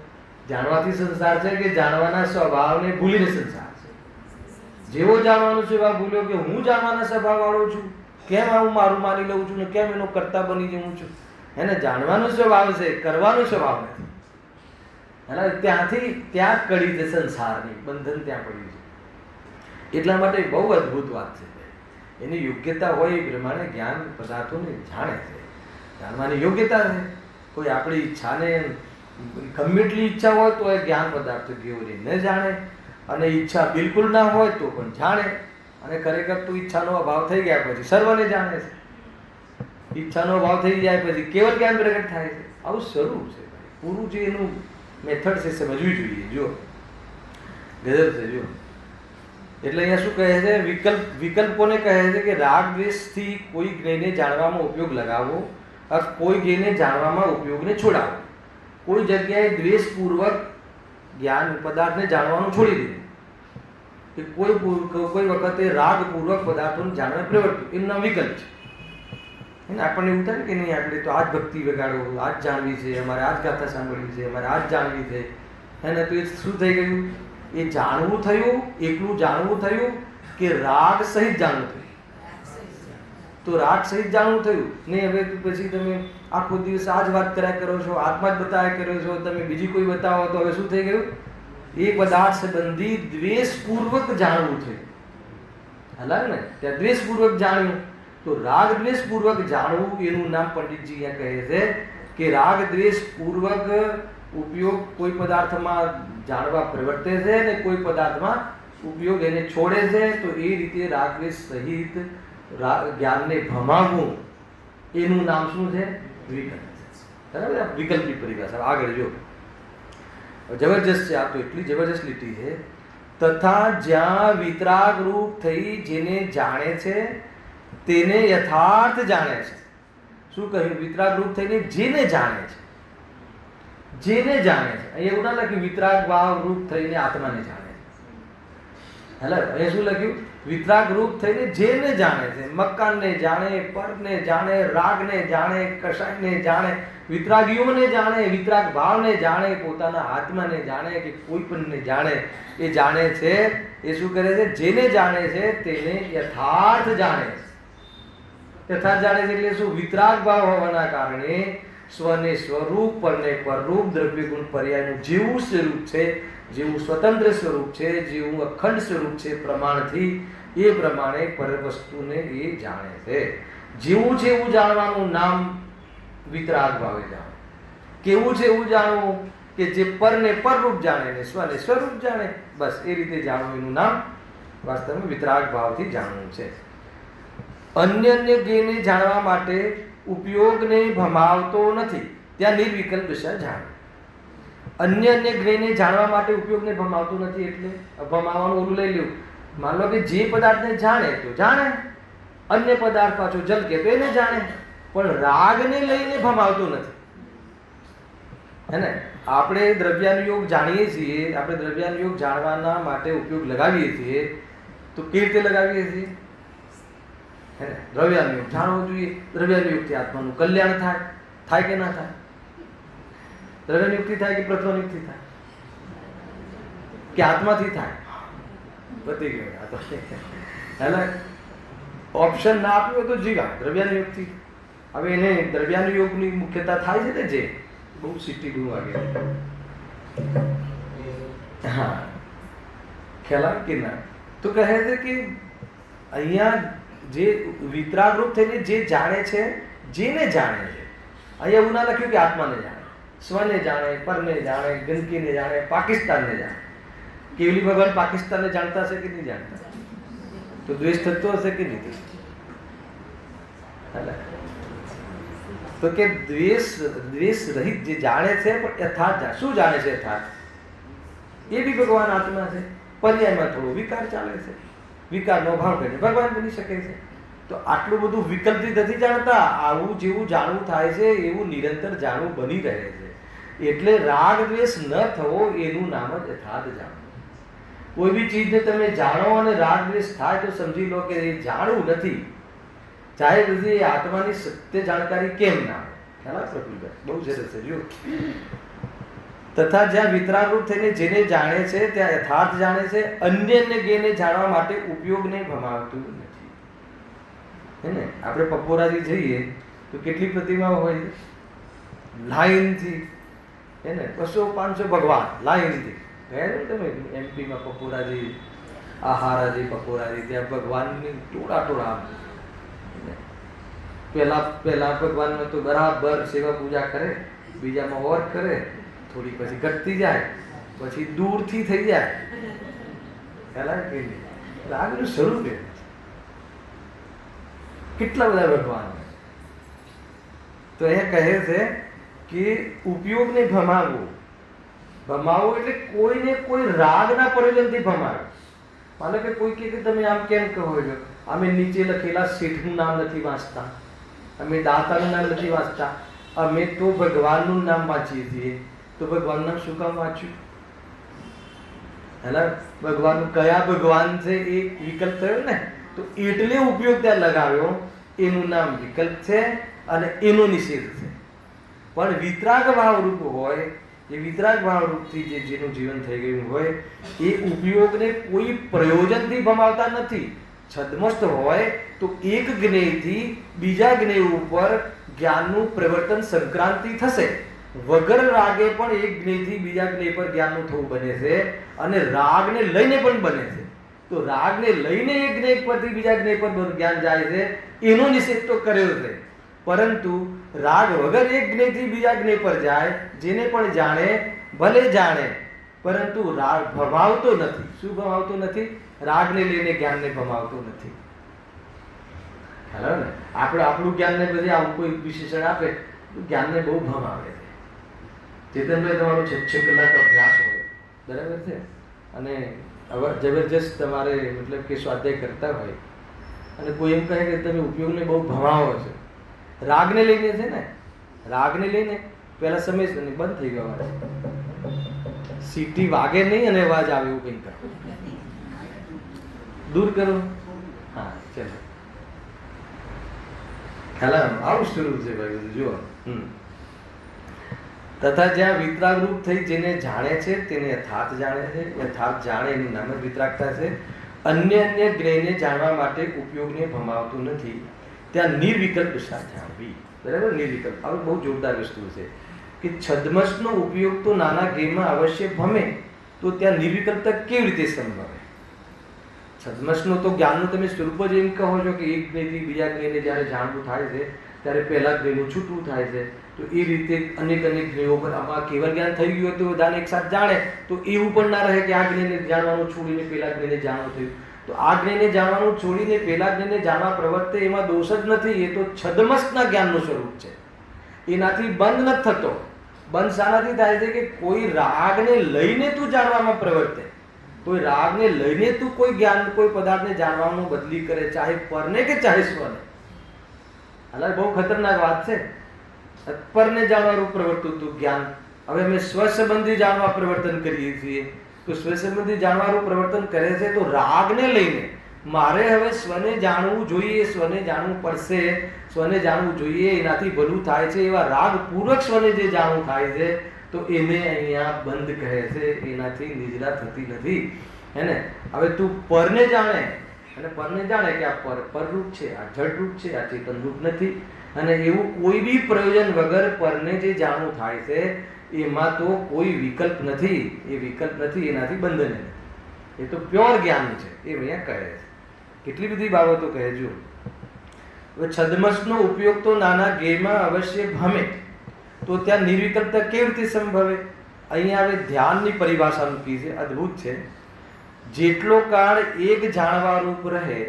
જાણવાથી સંસાર છે કે જાણવાના સ્વભાવને ભૂલીને સંસાર છે? જેવો જાણવાનો સ્વભાવ ભૂલ્યો કે હું જાણવાના સ્વભાવ વાળો છું, કેમ હું મારું માની લઉં છું ને કેમ એનો કર્તા બની જઉં છું. એને જાણવાનો સ્વભાવ છે, કરવાનો સ્વભાવ નથી. એટલે ત્યાંથી ત્યાં કડી છે સંસારની, બંધન ત્યાં પડ્યું છે. એટલા માટે બહુ અદ્ભુત વાત છે. એની યોગ્યતા હોય એ પ્રમાણે જ્ઞાન પદાર્થોને જાણે છે. જાણવાની યોગ્યતા છે. કોઈ આપણી ઈચ્છાને ગમે એટલી ઈચ્છા હોય તો એ જ્ઞાન પદાર્થો કેવું ન જાણે, અને ઈચ્છા બિલકુલ ના હોય તો પણ જાણે. અને ખરેખર તો ઈચ્છાનો અભાવ થઈ ગયા પછી સર્વને જાણે છે. ઈચ્છાનો અભાવ થઈ જાય પછી કેવલ જ્ઞાન પ્રગટ થાય છે. આવું સ્વરૂપ છે. પૂરું જે એનું મેથડ છે સમજવી જોઈએ. જો ગજબ છે. જો એટલે અહીંયા શું કહે છે? વિકલ્પોને કહે છે કે રાગ દ્વેષથી કોઈ જ્ઞેયને જાણવામાં ઉપયોગ લગાવો, કોઈ જ્ઞેયને જાણવામાં ઉપયોગને છોડાવો. કોઈ જગ્યાએ દ્વેષપૂર્વક જ્ઞાન પદાર્થને જાણવાનું છોડી દે કે કોઈ વખતે રાગપૂર્વક પદાર્થોને જાણવા પ્રવર્ત્યું, એમના વિકલ્પ છે. આપણને એવું થાય કે નહીં આપણે તો આ જ ભક્તિ વગાડો, આ જ જાણવી છે, અમારે આ જ ગાથા સાંભળવી છે, અમારે આ જ જાણવી છે. એને તો એ શું થઈ ગયું? એ જાણવું થયું, એકલું જાણવું થયું કે રાગ સહિત જાણવું થયું. તો રાગ સહિત જાણવું થયું નહીં. હવે પછી તમે આખો દિવસ આ જ વાત કર્યા કરો છો, આત્મા જ બતાવ્યા કરો છો, તમે બીજી કોઈ બતાવો તો હવે શું થઈ ગયું? એ પદાર્થ સંબંધી દ્વેષપૂર્વક જાણવું થયું. હલાવ ને ત્યાં દ્વેષપૂર્વક જાણ્યું. તો રાગ દ્વેષપૂર્વક જાણવું એનું નામ પંડિતજી અહીંયા કહે છે કે રાગ દ્વેષપૂર્વક ઉપયોગ કોઈ પદાર્થમાં જાણવા પ્રવર્તે છે ને કોઈ પદાર્થમાં ઉપયોગ એને છોડે છે. તો એ રીતે રાગ દ્વેષ સહિત જ્ઞાનને ભમાવવું એનું નામ શું છે? વિકલ્પ. બરાબર? વિકલ્પની પરિભાષા. આગળ જો જબરજસ્ત છે. આ તો એટલી જબરજસ્ત લીટી છે. તથા જ્યાં વિતરાગ રૂપ થઈ જેને જાણે છે તેને યથાર્થ જાણે છે. શું કહ્યું? વિતરાગ રૂપ થઈને જેને જાણે છે, જેને જાણે છે. અહીંયા એવું ના લખ્યું વિતરાગ ભાવ રૂપ થઈને આત્માને જાણે છે. હેલો, અહીંયા શું લખ્યું? વિતરાગ રૂપ થઈને જેને જાણે છે. મકાનને જાણે, પર્વને જાણે, રાગને જાણે, કષાયને જાણે, વિતરાગીઓને જાણે, વિતરાગ ભાવને જાણે, પોતાના આત્માને જાણે કે કોઈ પણને જાણે. એ જાણે છે. એ શું કરે છે? જેને જાણે છે તેને યથાર્થ જાણે છે. યથાર્થ જાણે છે એટલે શું? વિતરાગ ભાવ હોવાના કારણે સ્વને સ્વરૂપ, પરને પરરૂપ, દ્રવ્ય ગુણ પર્યાયનું જેવું સ્વરૂપ છે, જેવું સ્વતંત્ર સ્વરૂપ છે, જેવું અખંડ સ્વરૂપ છે પ્રમાણથી, એ પ્રમાણે પર વસ્તુને એ જાણે છે. જેવું છે એવું જાણવાનું નામ વિતરાગ ભાવે જાણે. કેવું છે એવું જાણવું કે જે પરને પરરૂપ જાણે ને સ્વને સ્વરૂપ જાણે. બસ એ રીતે જાણવું એનું નામ વાસ્તવમાં વિતરાગ ભાવથી જાણવું છે. અન્ય જ્ઞેયને જાણવા માટે ઉપયોગને ભમાવતો નથી, ત્યાં નિર્વિકલ્પ દશા જાણે. અન્ય જ્ઞેયને જાણવા માટે ઉપયોગને ભમાવતો નથી એટલે ભમાવાનું ઓલું લઈ લેવું. માન લો કે જે પદાર્થને જાણે તો જાણે, અન્ય પદાર્થ પાછો જલકે તો એને જાણે, પણ રાગને લઈને ભમાવતો નથી. હે ને? આપણે દ્રવ્યાનુયોગ જાણીએ છીએ, આપણે દ્રવ્યાનુયોગ જાણવાના માટે ઉપયોગ લગાવીએ છીએ. તો કેવી રીતે લગાવીએ છીએ? દ્રવ્યાનુયોગ જાણવો જોઈએ. દ્રવ્યાનુયોગથી આત્માનું કલ્યાણ થાય. થાય કે ના થાય? દ્રવ્યાનુયોગથી થાય કે પ્રત્વનિયોગથી થાય કે આત્માથી થાય? બધી ગયું. એટલે ઓપ્શન ના આપ્યું તો જીવા દ્રવ્યાનુયોગથી. હવે એને દ્રવ્યાનુયોગની મુખ્યતા થાય છે ને જે બહુ સિટી બહુ વાગે. હા, ખ્યાલ કે ના? તો કહે છે કે અહીંયા જે વિતરાગ રૂપ થઈને જે જાણે છે, જેને જાણે છે. અહીંયા એવું ના લખ્યું કે આત્માને જાણે, સ્વને જાણે, પરને જાણે, ગંદકીને જાણે, પાકિસ્તાનને જાણે. કેવલી ભગવાન પાકિસ્તાનને જાણતા હશે કે નહીં જાણતા? તો દ્વેષ થતો હશે કે નહીં? તો કે દ્વેષ રહિત જે જાણે છે પણ યથાર્થ શું જાણે છે? યથાર્થ એ બી ભગવાન આત્મા છે. પર્યાયમાં થોડો વિકાર ચાલે છે, વિકારનો ભાવ કરીને ભગવાન બની શકે છે. તો આટલું બધું વિકલ્પથી નથી જાણતા. આવું જેવું જાણવું થાય છે એવું નિરંતર જાણવું બની રહે છે. એટલે રાગ દ્વેષ ન થવો એનું નામ જ યથાર્થ જાણવું. કોઈ બી ચીજને તમે જાણો અને રાગ દ્વેષ થાય તો સમજી લો કે એ જાણવું નથી. ચાહે બધી આત્માની સત્ય જાણકારી કેમ ના હોય? પ્રફુલ્લભાઈ બહુ સરસ છે. જો તથા જ્યાં વિતરાગરૂપ થઈને જેને જાણે છે ત્યાં યથાર્થ જાણે છે. અન્યને ગેને જાણવા માટે ઉપયોગને ભમાવતું નથી. હે ને? આપણે પપોરાથી જઈએ તો કેટલી પ્રતિમાઓ હોય છે? લાઈનથી, હે ને? 200-500 ભગવાન લાઈનથી. ગયા ને તમે એમપીમાં પપોરાજી, આહારાજી, પપોરાજી, ત્યાં ભગવાનની ટોળા પહેલા ભગવાનને તો બરાબર સેવા પૂજા કરે, બીજામાં ઓર કરે, થોડી પછી ઘટતી જાય, પછી દૂરથી થઈ જાય. ખ્યાલ કે આગળનું સ્વરૂપ એ કેટલા બધા ભગવાન. તો એ કહે છે કે ઉપયોગને ભમાવવું. ભમાવવું એટલે કોઈને કોઈ રાગના પ્રયોજનથી ભમાવે. માનો કે કોઈ કે તમે આમ કેમ કહો છો? અમે નીચે લખેલા શેઠનું નામ નથી વાંચતા, અમે દાતાનું નામ નથી વાંચતા, અમે તો ભગવાનનું નામ વાંચીએ છીએ. તો ભગવાનનું નામ શું કામ વાંચ્યું? હેલા ભગવાન કયા ભગવાન છે એ વિકલ્પ થયો ને, તો એટલે ઉપયોગ ત્યાં લગાવ્યો. એનું નામ વિકલ્પ છે અને એનો નિષેધ છે. પણ વિતરાગ ભાવરૂપ હોય, એ વિતરાગ ભાવરૂપથી જેનું જીવન થઈ ગયું હોય એ ઉપયોગને કોઈ પ્રયોજનથી ભમાવતા નથી. છદ્મસ્ત હોય તો એક જ્ઞેયથી બીજા જ્ઞેય ઉપર જ્ઞાનનું પ્રવર્તન સંક્રાંતિ થશે. વગર રાગે પણ એક જ્ઞેયથી બીજા જ્ઞેય પર જ્ઞાનનું થવું બને છે અને રાગને લઈને પણ બને છે. તો રાગને લઈને એક જ્ઞેય પરથી બીજા જ્ઞેય પર જ્ઞાન જાય છે, એનો નિષેધ તો કર્યો છે. પરંતુ રાગ વગર એક જ્ઞેયથી બીજા જ્ઞેય પર જાય, જેને પણ જાણે ભલે જાણે, પરંતુ રાગ ભમાવતો નથી. શું ભમાવતો નથી? રાગને લઈને જ્ઞાનને ભમાવતો નથી. ખ્યાલ ને? આપણે આપણું જ્ઞાનને બધી આવું કોઈ વિશેષણ આપે તો જ્ઞાનને બહુ ભમાવે છે. ચેતનભાઈ તમારો 6 કલાક અભ્યાસ હોય, બરાબર છે, અને જબરજસ્ત તમારે મતલબ કે સ્વાધ્યાય કરતા હોય અને કોઈ એમ કહે કે તમે ઉપયોગને બહુ ભમાવો છો, રાગને લઈને છે ને, રાગને લઈને પહેલા સમય બંધ થઈ ગયો, સીટી વાગે નહીં અને અવાજ આવે એવું કંઈ કરો, દૂર કરો. હા ચલો, ખ્યાલ આવું સ્વરૂપ છે ભાઈ. જુઓ, તથા જ્યાં વિતરાગ રૂપ થઈ જેને જાણે છે તેને યથાર્થ જાણે છે. યથાર્થ જાણે એનું નામ જ વિતરાગતા છે. અન્ય જ્ઞેયને જાણવા માટે ઉપયોગને ભમાવતું નથી. ત્યાં નિર્વિકલ્પ દશા જાણવી. બરાબર? નિર્વિકલ્પ આ બહુ જોરદાર વસ્તુ છે કે છદ્મસનો ઉપયોગ તો નાના જ્ઞેયમાં અવશ્ય ભમે, તો ત્યાં નિર્વિકલ્પતા કેવી રીતે સંભવે? છદ્મસનો તો જ્ઞાનનું તમે સ્વરૂપ જ એમ કહો છો કે એક જ્ઞેયથી બીજા જ્ઞેયને જ્યારે જાણવું થાય છે ત્યારે પહેલા જ્ઞેયનું છૂટવું થાય છે. તો એ રીતે અનેક જ્ઞેયો પર આમાં કેવળ જ્ઞાન થઈ ગયું હોય તો બધાને એક સાથે જાણે, તો એવું પણ ના રહે કે આ જ્ઞેયને જાણવાનું છોડીને પેલા જ્ઞેયને જાણવું થયું. તો આ જ્ઞેયને જાણવાનું છોડીને પેલા જ્ઞેયને જાણવા પ્રવર્તે એમાં દોષ જ નથી. એ તો છદ્મસના જ્ઞાનનું સ્વરૂપ છે, એનાથી બંધ નથી થતો. બંધ શાનાથી થાય છે કે કોઈ રાગને લઈને તું જાણવામાં પ્રવર્તે, કોઈ રાગને લઈને તું કોઈ જ્ઞાન, કોઈ પદાર્થને જાણવાનું બદલી કરે, ચાહે પરને કે ચાહે સ્વને. હાલ બહુ ખતરનાક વાત છે. પરને જાણવાનું પ્રવર્તતું હતું જ્ઞાન, હવે અમે સ્વ સંબંધી જાણવા પ્રવર્તન કરીએ છીએ. તો સ્વ સંબંધી જાણવાનું પ્રવર્તન કરે છે તો રાગને લઈને મારે હવે સ્વને જાણવું જોઈએ, સ્વને જાણવું પડશે, સ્વને જાણવું જોઈએ, એનાથી ભલું થાય છે એવા રાગ પૂર્વક સ્વને જે જાણવું થાય છે તો એને અહીંયા બંધ કહે છે. એનાથી નિજરા થતી નથી. હે ને? હવે તું પરને જાણે અને પરને જાણે કે આ પરરૂપ છે, આ જડરૂપ છે, આ ચેતનરૂપ નથી, અને એવું કોઈ બી પ્રયોજન વગર પરને જે જાણવું થાય છે એમાં તો કોઈ વિકલ્પ નથી. એ વિકલ્પ નથી, એનાથી બંધન નથી. એ તો પ્યોર જ્ઞાન છે. એ અહીંયા કહે છે. કેટલી બધી બાબતો કહે. જો હવે છદ્મસનો ઉપયોગ તો નાના જ્ઞેયમાં અવશ્ય ભમે, તો ત્યાં નિર્વિકલ્પતા કેવી રીતે સંભવે? અહીંયા હવે ધ્યાનની પરિભાષા મૂકી છે, અદ્ભુત છે. જેટલો કાળ એક જાણવા રૂપ રહે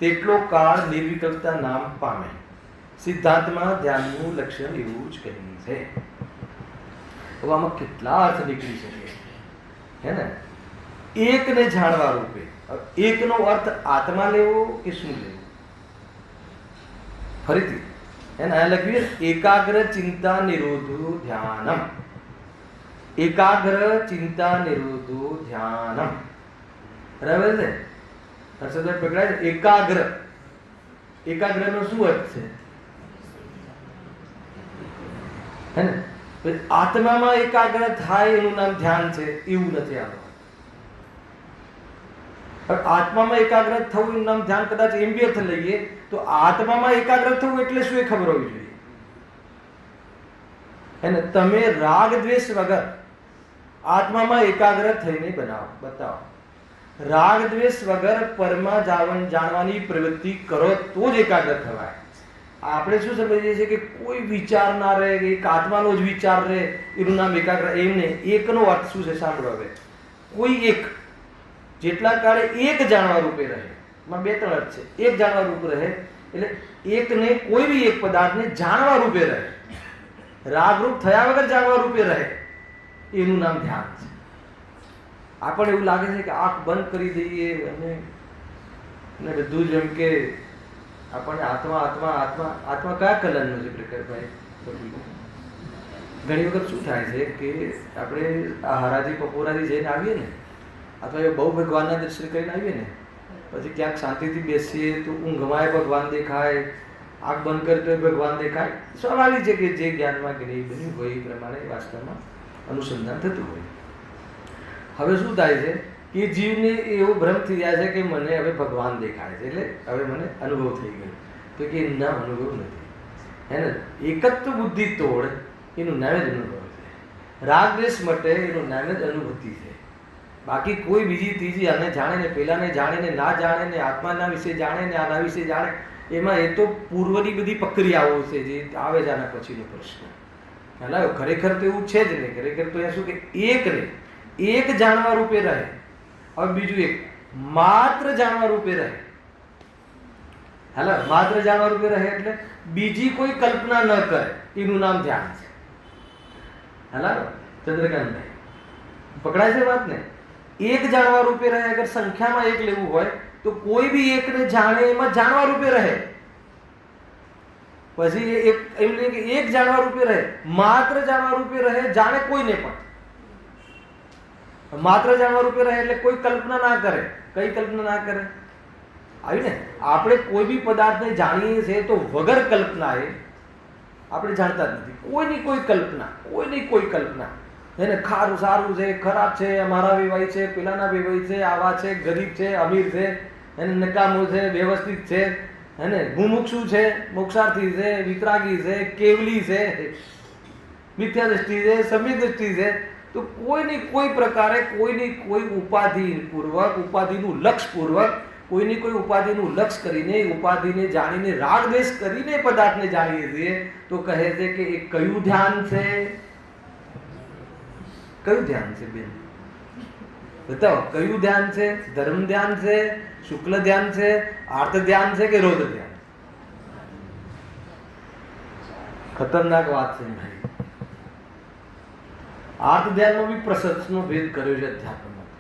તેટલો કાળ નિર્વિકલ્પતા નામ પામે. સિદ્ધાંતમાં ધ્યાનનું લક્ષણ એવું જ કહ્યું છે. હવે આમાં કેટલા અર્થ નીકળી શકે હે ને? એકને જાણવા રૂપે. એકનો અર્થ આત્મા લેવો કે શું લેવો? ફરીથી એને આ લખ્યું એકાગ્ર ચિંતા નિરોધો ધ્યાનમ. એકાગ્ર ચિંતા નિરોધો ધ્યાનમ. બરાબર છે? હર્ષદભાઈ પકડાય છે. એકાગ્ર, એકાગ્ર નો શું અર્થ છે હે ને? આત્મામાં એકાગ્ર થાય એનું નામ ધ્યાન છે એવું નથી આનું. આત્મામાં એકાગ્ર થવું એનું નામ ધ્યાન. કદાચ એમ બી અર્થ લઈએ તો આત્મામાં એકાગ્ર થવું એટલે શું એ ખબર હોવી જોઈએ હે ને? તમે રાગ દ્વેષ વગર આત્મામાં એકાગ્ર થઈને બતાવો. રાગ દ્વેષ વગર પરમા જાણવાની પ્રવૃત્તિ કરો તો જ એકાગ્ર થવાય. આપણે શું સમજીએ છીએ કે કોઈ વિચાર ના રહે, એક આત્માનો જ વિચાર રહે એનું નામ એકાગ્ર. એમ નહીં. એકનો અર્થ શું છે સાંભળો. હવે કોઈ એક જેટલા કાળે એક જાણવા રૂપે રહે, એમાં બે ત્રણ અર્થ છે. એક જાણવા રૂપે રહે એટલે એકને કોઈ બી એક પદાર્થને જાણવા રૂપે રહે, રાગરૂપ થયા વગર જાણવા રૂપે રહે, એનું નામ ધ્યાન છે. આપણને એવું લાગે છે કે આંખ બંધ કરી દઈએ અને બધું જ એમ કે આપણને આત્મા આત્મા આત્મા આત્મા કયા કલરનો છે પ્રકારભાઈ? ઘણી વખત શું થાય છે કે આપણે આ હરાજી પપોરાથી જઈને આવીએ ને, અથવા બહુ ભગવાનના દર્શન કરીને આવીએ ને, પછી ક્યાંક શાંતિથી બેસીએ તો ઊંઘમાં ભગવાન દેખાય, આંખ બંધ કરે તો ભગવાન દેખાય. સ્વાભાવિક છે કે જે જ્ઞાનમાં જ્ઞેય બન્યું હોય એ પ્રમાણે વાસ્તવમાં અનુસંધાન થતું હોય. હવે શું થાય છે કે જીવને એવો ભ્રમ થઈ જાય છે કે મને હવે ભગવાન દેખાય છે એટલે હવે મને અનુભવ થઈ ગયો. તો કે ના, અનુભવ નથી હે ને? એકત્વ બુદ્ધિ તોડ એનું નામ જ અનુભવ છે. રાગ દ્વેષ માટે એનું નામ જ અનુભૂતિ છે. બાકી કોઈ બીજી ત્રીજી આને જાણે ને પેલાને જાણે ને ના જાણે ને આત્માના વિશે જાણે ને આના વિશે જાણે, એમાં એ તો પૂર્વની બધી પ્રક્રિયાઓ છે જે આવે છે આના પછીનો પ્રશ્ન. એટલે ખરેખર તો એવું છે જ નહીં. ખરેખર તો એ શું કે એક ને એક જાણવા રૂપે રહે. હવે બીજું એક માત્ર જાણવા રૂપે રહે. હેલો, માત્ર જાણવા રૂપે રહે એટલે બીજી કોઈ કલ્પના ન કરે, એનું નામ ધ્યાન છે. હેલો ચંદ્રકાંતભાઈ, પકડાય છે વાત ને? એક જાણવા રૂપે રહે. અગર સંખ્યામાં એક લેવું હોય તો કોઈ બી એકને જાણે એમાં જાણવા રૂપે રહે. પછી એક એમ લે કે એક જાણવા રૂપે રહે, માત્ર જાણવા રૂપે રહે, જાણે કોઈને પણ. માત્ર જાણવા રૂપે રહે એટલે કોઈ કલ્પના ના કરે. કઈ કલ્પના ના કરે? આવી ને, આપણે કોઈ બી પદાર્થને જાણીએ છીએ તો વગર કલ્પનાએ આપણે જાણતા જ નથી. કોઈની કોઈ કલ્પના, કોઈની કોઈ કલ્પના. એને ખારું સારું છે, ખરાબ છે, મારા વેવાય છે, પેલાના વેવાય છે, આવા છે, ગરીબ છે, અમીર છે, એને નકામો છે, વ્યવસ્થિત છે, એને મુમુક્ષુ છે, મોક્ષાર્થી છે, વિતરાગી છે, કેવલી છે, મિથ્યા દ્રષ્ટિ છે, સમ્યક દ્રષ્ટિ છે. તો કોઈની કોઈ પ્રકારે કોઈની કોઈ ઉપાધિ પૂર્વક, ઉપાધિનું લક્ષ પૂર્વક, કોઈની કોઈ ઉપાધિનું લક્ષ કરીને, ઉપાધિને જાણીને, રાગ દ્વેષ કરીને પદાર્થને જાણીએ છીએ તો કહે છે કે એ કયું ધ્યાન છે? કયું ધ્યાન છે બેન? બતાવો, કયું ધ્યાન છે? ધર્મ ધ્યાન છે, શુક્લ ધ્યાન છે, આર્ત ધ્યાન છે કે રૌદ્ર ધ્યાન? ખતરનાક વાત છે ભાઈ. આર્ત ધ્યાનમાં બી પ્રસત્સનો ભેદ કર્યો છે અધ્યાત્મમાં.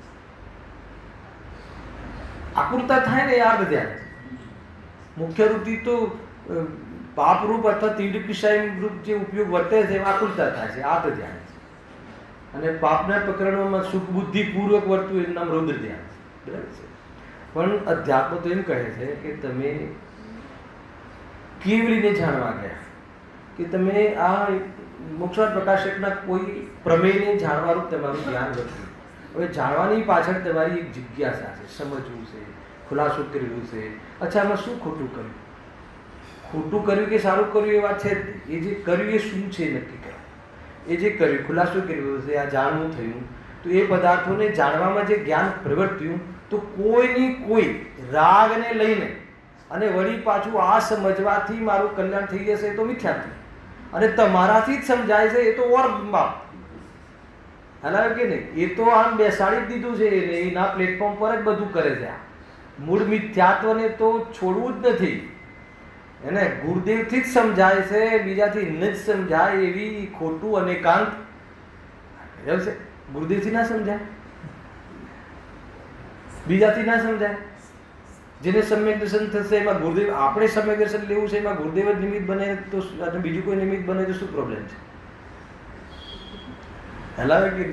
આકુરતા થાય ને એ આર્ત ધ્યાન છે. મુખ્ય વૃત્તિ તો પાપરૂપ અથવા તીવ્ર કિસ્સાઈ રૂપ જે ઉપયોગ વર્તે છે એમાં આકુરતા થાય છે, આર્ત ધ્યાન છે. અને પાપના પ્રકરણોમાં સુખ બુદ્ધિ પૂર્વક વર્તવું એનું નામ રૌદ્ર ધ્યાન છે. બરાબર છે? પણ અધ્યાત્મ તો એમ કહે છે કે તમે કેવલીને જાણવા ગયા, કે તમે આ મોક્ષાર્થ પ્રકાશકના કોઈ પ્રમેયને જાણવાનું તમારું ધ્યાન વધ્યું. હવે જાણવાની પાછળ તમારી એક જિજ્ઞાસા છે, સમજવું છે, ખુલાસો કરવું છે. અચ્છા, આમાં શું ખોટું કર્યું? ખોટું કર્યું કે સારું કર્યું એ વાત છે જ નહીં. એ જે કર્યું એ શું છે નક્કી કરો. એ જે કર્યું, ખુલાસો કર્યો છે, આ જાણવું થયું, તો એ પદાર્થોને જાણવામાં જે જ્ઞાન પ્રવર્ત્યું, તો કોઈની કોઈ રાગને લઈને અને વળી પાછું આ સમજવાથી મારું કલ્યાણ થઈ જશે તો મિથ્યાથી, અને તમારાથી જ સમજાય છે એ તો ઓર બાપ હલાવે કે નહીં? એ તો આમ બેસાડી જ દીધું છે એને, એના પ્લેટફોર્મ પર જ બધું કરે છે. મૂળ મિથ્યાત્વને તો છોડવું જ નથી. એને ગુરુદેવથી જ સમજાય છે, બીજાથી ન જ સમજાય એવી ખોટું અને એકાંત છે. ગુરુદેવથી ના સમજાય, બીજાથી ના સમજાય. જેને સમ્યક દર્શન થશે એમાં ગુરુદેવ, આપણે સમ્યક દર્શન લેવું છે એમાં ગુરુદેવ જ નિમિત્ત બને તો બીજું કોઈ નિમિત્ત બને તો શું પ્રોબ્લેમ છે? હલાવે કે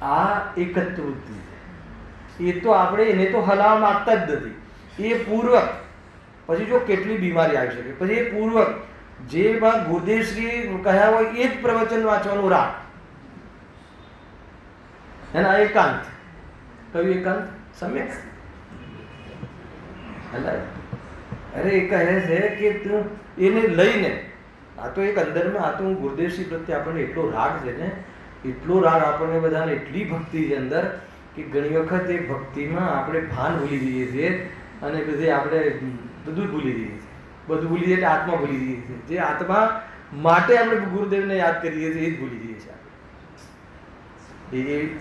આ એક જ વૃત્તિ છે. એ તો આપણે એને તો હલાવવા માંગતા જ નથી. એ પૂર્વક પછી જો કેટલી બીમારી આવી શકે, પછી એ પૂર્વક જેમાં ગુરુદેવશ્રી કહ્યા હોય એ જ પ્રવચન વાંચવાનું રાખ. એના એકાંત, કયું એકાંત? સમ્યક. અરે એ કહે છે કે તું એને લઈને, આ તો એક અંદરમાં, આ તો હું ગુરુદેવશ્રી પ્રત્યે આપણને એટલો રાગ છે ને, એટલો રાગ આપણને બધાને, એટલી ભક્તિ છે અંદર કે ઘણી વખત એ ભક્તિમાં આપણે ભાન ભૂલી જઈએ છીએ અને પછી આપણે બધું જ ભૂલી જઈએ છીએ. બધું ભૂલી જઈએ એટલે આત્મા ભૂલી જઈએ છીએ. જે આત્મા માટે આપણે ગુરુદેવને યાદ કરીએ છીએ એ જ ભૂલી જઈએ છીએ આપણે.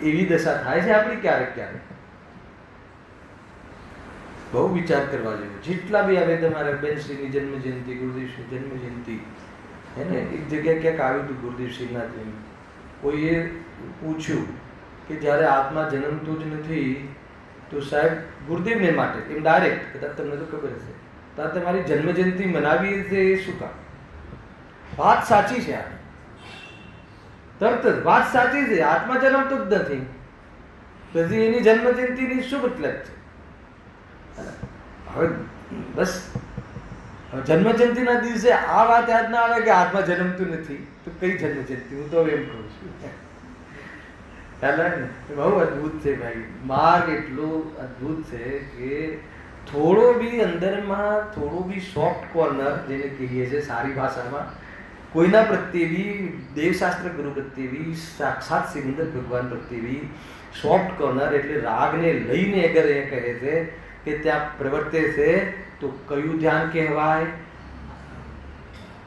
એવી દશા થાય છે આપણી ક્યારેક ક્યારેક. બહુ વિચાર કરવા જેવો. જેટલા બી આવે તમારા બેનશ્રીની જન્મ જયંતિ, ગુરુદેવશ્રી જન્મ જયંતિ, હે ને, એક જગ્યાએ ક્યાંક આવ્યું હતું ગુરુદેવશ્રીના જન્મ. કોઈએ પૂછ્યું કે જ્યારે આત્મા જન્મતો જ નથી તો સાહેબ ગુરુદેવને માટે એમ ડાયરેક્ટ, કદાચ તમને તો ખબર હશે, તો તમારી જન્મ જયંતિ મનાવી છે એ શું કામ? વાત સાચી છે. આ તરત જ વાત સાચી છે. આત્મા જન્મતો જ નથી પછી એની જન્મ જયંતિની શું મતલબ છે? હવે બસ જન્મ જયંતિના દિવસે આ વાત યાદ ના આવે કે આત્મા જન્મતું નથી તો કઈ જન્મ જયંતિ? હું તો એમ કહું છું. બહુ અદભુત છે ભાઈ. માર્ગ એટલો અદભુત છે કે થોડો બી અંદરમાં, થોડો બી સોફ્ટ કોર્નર જેને કહીએ છીએ સારી ભાષામાં, કોઈના પ્રત્યે બી, દેવશાસ્ત્ર ગુરુ પ્રત્યે બી, સાક્ષાત સિમંદર ભગવાન પ્રત્યે બી સોફ્ટ કોર્નર એટલે રાગને લઈને અગર એ કહે છે કે ત્યાં પ્રવર્તે છે તો કયું ધ્યાન કહેવાય?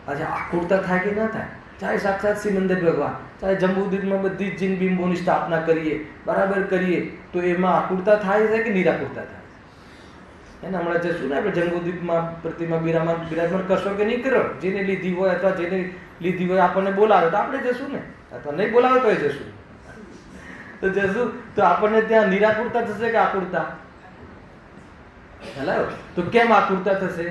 અચ્છા, આકુરતા થાય કે ના થાય? ચાહે સાક્ષાત સિમંદર ભગવાન, ચાહે જંબુદ્વીપમાં બધી જીન બિંબોની સ્થાપના કરીએ, બરાબર કરીએ, તો એમાં આકુરતા થાય છે કે નિરાકુરતા થાય છે? એને હમણાં જશું ને આપણે જંબુદ્વીપમાં પ્રતિમા બિરાજમાન કરશો કે નહીં કરો? જેને લીધી હોય અથવા જેને લીધી હોય આપણને બોલાવે તો આપણે જશું ને, અથવા નહીં બોલાવે તો જશું. તો જશું તો આપણને ત્યાં નિરાકુરતા થશે કે આકુરતા? હેલો, તો કેમ આકુરતા થશે?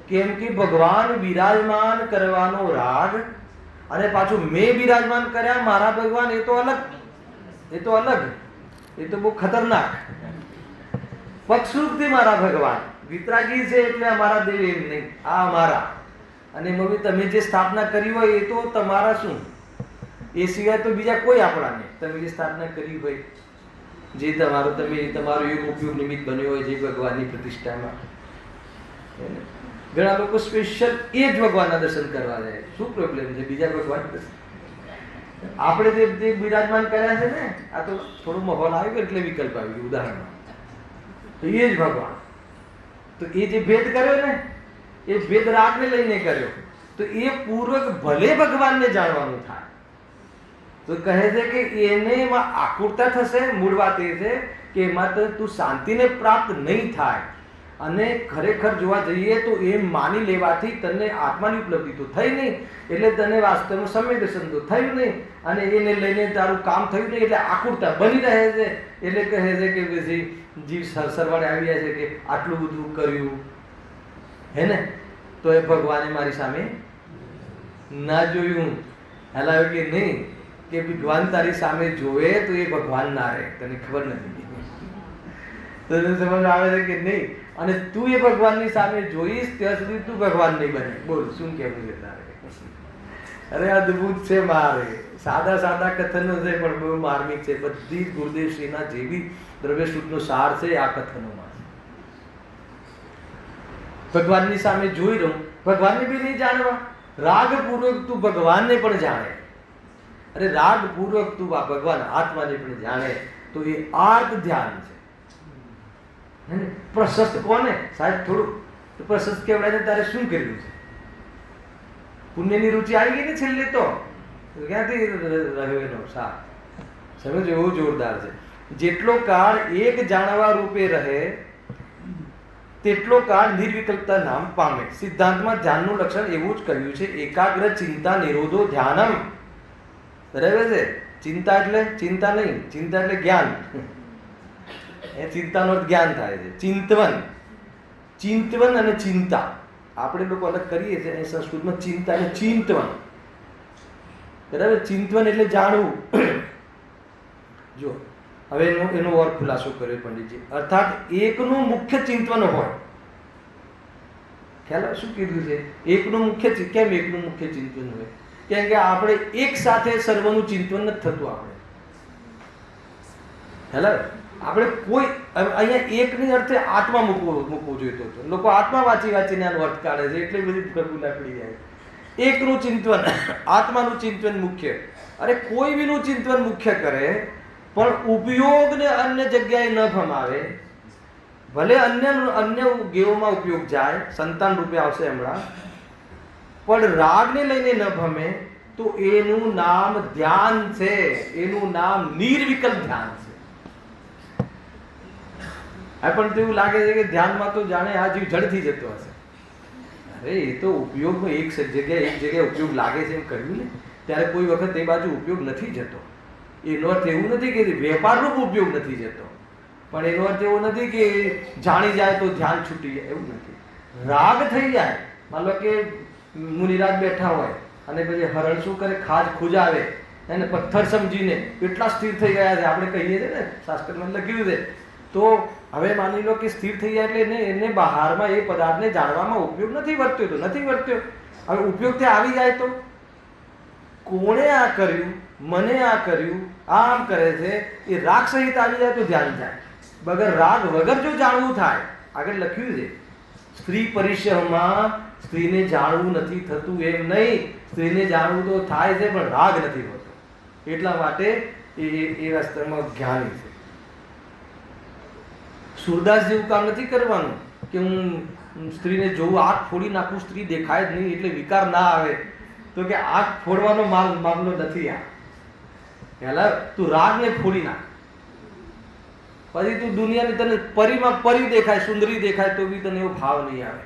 કેમ કે ભગવાન બિરાજમાન કરવાનો રાગ અને પાછું મેં બિરાજમાન કર્યા મારા ભગવાન, એ તો અલગ, એ તો અલગ, એ તો બહુ ખતરનાક. પક્ષરૂપથી મારા ભગવાન વિતરાગી છે એટલે અમારા દેવ એમ નહીં, આ અમારા. અને મમ્મી તમે જે સ્થાપના કરી હોય એ તો તમારા શું, એ સિવાય તો બીજા કોઈ આપણા નહીં. તમે જે સ્થાપના કરી હોય, જે તમારો, તમે તમારો યોગ ઉપયોગ નિમિત્ત બન્યો હોય જે ભગવાનની પ્રતિષ્ઠામાં, ઘણા લોકો સ્પેશિયલ એ જ ભગવાનના દર્શન કરવા જાય. શું પ્રોબ્લેમ છે બીજા ભગવાન? આપણે જે બિરાજમાન કર્યા છે ને, આ તો થોડું માહોલ આવી ગયો એટલે વિકલ્પ આવી ગયો. ઉદાહરણમાં તો એ જ ભગવાન, તો એ જે ભેદ કર્યો ને, એ ભેદ રાગને લઈને કર્યો, તો એ પૂર્વક ભલે ભગવાનને જાણવાનું થાય તો કહે છે કે એને એમાં આકુરતા થશે. મૂળ વાત એ છે કે એમાં તો તું શાંતિને પ્રાપ્ત નહીં થાય. અને ખરેખર જોવા જઈએ તો એમ માની લેવાથી તને આત્માની ઉપલબ્ધિ તો થઈ નહીં, એટલે તને વાસ્તવમાં સમ્યક દર્શન તો થયું નહીં, અને એને લઈને તારું કામ થયું નહીં, એટલે આકુરતા બની રહે છે. એટલે કહે છે કે પછી જીવ સરવાળે આવી જાય છે કે આટલું બધું કર્યું હે ને, તો એ ભગવાને મારી સામે ના જોયું. હલાવે કે નહીં કે ભગવાન તારી સામે જોવે તો એ ભગવાન ના રહે, તને ખબર નથી. તને સમજ આવે છે કે નહીં? અને તું એ ભગવાનની સામે જોઈશ ત્યાં સુધી તું ભગવાન નહીં બને. બોલ શું કહેવું છે તારે? અરે અદભુત છે મારે. સાદા સાદા કથનો છે પણ બહુ માર્મિક છે. બધી જ ગુરુદેવશ્રીના જે બી દ્રવ્યસૂત્રનો સાર છે આ કથનોમાં. ભગવાનની સામે જોઈ રહું, ભગવાનને બી નહીં જાણવા, રાગપૂર્વક તું ભગવાનને પણ જાણે. અરે રાગપૂર્વક તું આ ભગવાન આત્માને પણ જાણે તો એ આર્ત ધ્યાન છે. પ્રશસ્ત કોને સાહેબ? થોડું પ્રશસ્ત કેવડાવીને તારે શું કર્યું છે? પુણ્યની રુચિ આવી ગઈ ને છેલ્લે તો ક્યાંથી રહ્યો એનો સાથ? સમજ, એવું જોરદાર છે. જેટલો કાળ એક જાણવા રૂપે રહે તેટલો કાળ નિર્વિકલ્પતા નામ પામે. સિદ્ધાંતમાં ધ્યાનનું લક્ષણ એવું જ કહ્યું છે, એકાગ્ર ચિંતા નિરોધો ધ્યાનમ. બરાબર છે? ચિંતા એટલે ચિંતા નહીં, ચિંતા એટલે જ્ઞાન. એ ચિંતાનો અર્થ જ્ઞાન થાય છે. ચિંતવન, ચિંતવન અને ચિંતા આપણે લોકો અલગ કરીએ છીએ. અહીં સંસ્કૃતમાં ચિંતા અને ચિંતવન. બરાબર? ચિંતવન એટલે જાણવું. જો હવે એનો ઓર ખુલાસો કર્યો પંડિતજી. અર્થાત એકનું મુખ્ય ચિંતવન હોય. ખ્યાલ શું કીધું છે? એકનું મુખ્ય. કેમ એકનું મુખ્ય ચિંતન હોય? કેમ કે આપણે એક સાથે સર્વનું ચિંતન નથી થતું. આપણે હેલો આપણે કોઈ અહીંયા એકની અર્થે આત્મા મૂકવો જોઈતો હતો. લોકો આત્મા વાંચીને આનો અર્થ કાઢે છે, એટલી બધી ભૂલા પડી જાય. એકનું ચિંતન, આત્માનું ચિંતન મુખ્ય. અરે કોઈ બીનું ચિંતન મુખ્ય કરે પણ ઉપયોગને અન્ય જગ્યાએ ન ભમાવે. ભલે અન્ય ગેવોમાં ઉપયોગ જાય, સંતાન રૂપે આવશે હમણાં, પણ રાગને લઈને ન ભમે તો એનું નામ ધ્યાન છે. એનું નામ નિર્વિકલ્પ ધ્યાન છે. આ પણ તો એવું લાગે છે કે ધ્યાનમાં તો જાણે આ જીવ જડથી જતો હશે. અરે એ તો ઉપયોગમાં એક જગ્યાએ ઉપયોગ લાગે છે એમ કહ્યું ને, ત્યારે કોઈ વખત એ બાજુ ઉપયોગ નથી જતો. એનો અર્થ એવું નથી કે વેપારરૂપ ઉપયોગ નથી જતો, પણ એનો અર્થ એવો નથી કે જાણી જાય તો ધ્યાન છૂટી જાય, એવું નથી. રાગ થઈ જાય. માન લો કે મુનિરાજ બેઠા હોય અને પછી હરણ શું કરે, ખાજ ખુજાવે એને પથ્થર સમજીને એટલા સ્થિર થઈ ગયા છે. આપણે કહીએ છીએ ને, શાસ્ત્રમાં લખ્યું છે. તો હવે માની લો કે સ્થિર થઈ જાય એટલે એને બહારમાં એ પદાર્થને જાણવામાં ઉપયોગ નથી વર્ત્યો તો નથી વર્ત્યો. હવે ઉપયોગ ત્યાં આવી જાય તો કોણે આ કર્યું, મને આ કર્યું, આમ કરે છે, એ રાગ સહિત આવી જાય તો ધ્યાન જાય. વગર રાગ વગર જો જાણવું થાય, આગળ લખ્યું છે સ્ત્રી પરિશ્રમમાં સ્ત્રીને જાણવું નથી થતું એમ નહીં. સ્ત્રીને જાણવું તો થાય છે પણ રાગ નથી હોતો. એટલા માટે એ વાસ્તવમાં જ્ઞાની છે. સુરદાસ જેવું કામ નથી કરવાનું કે હું સ્ત્રીને જોઉં, આંખ ફોડી નાખું, સ્ત્રી દેખાય જ નહીં એટલે વિકાર ના આવે. તો કે આંખ ફોડવાનો મામલો નથી. આ પહેલા તું રાગને ફોડી નાખ, પછી તું દુનિયાની તને પરીમાં પરી દેખાય, સુંદરી દેખાય તો બી તને એવો ભાવ નહીં આવે.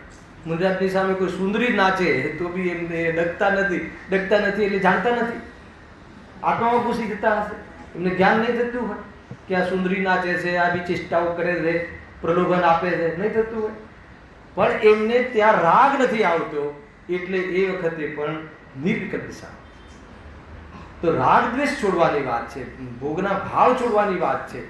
મુંજાતની સામે કોઈ સુંદરી નાચે તો બી એમને ડગતા નથી એટલે જાણતા નથી. આત્મામાં ઘૂસી જતા હશે, એમને જ્ઞાન નહીં થતું હોય કે આ સુંદરી નાચે છે, આ બી ચેષ્ટાઓ કરે છે, પ્રલોભન આપે છે, નહીં થતું હોય. પણ એમને ત્યાં રાગ નથી આવતો એટલે એ વખતે પણ નિર્વિકલ્પ દિશા. તો રાગ દ્વેષ છોડવાની વાત છે, ભોગના ભાવ છોડવાની વાત છે.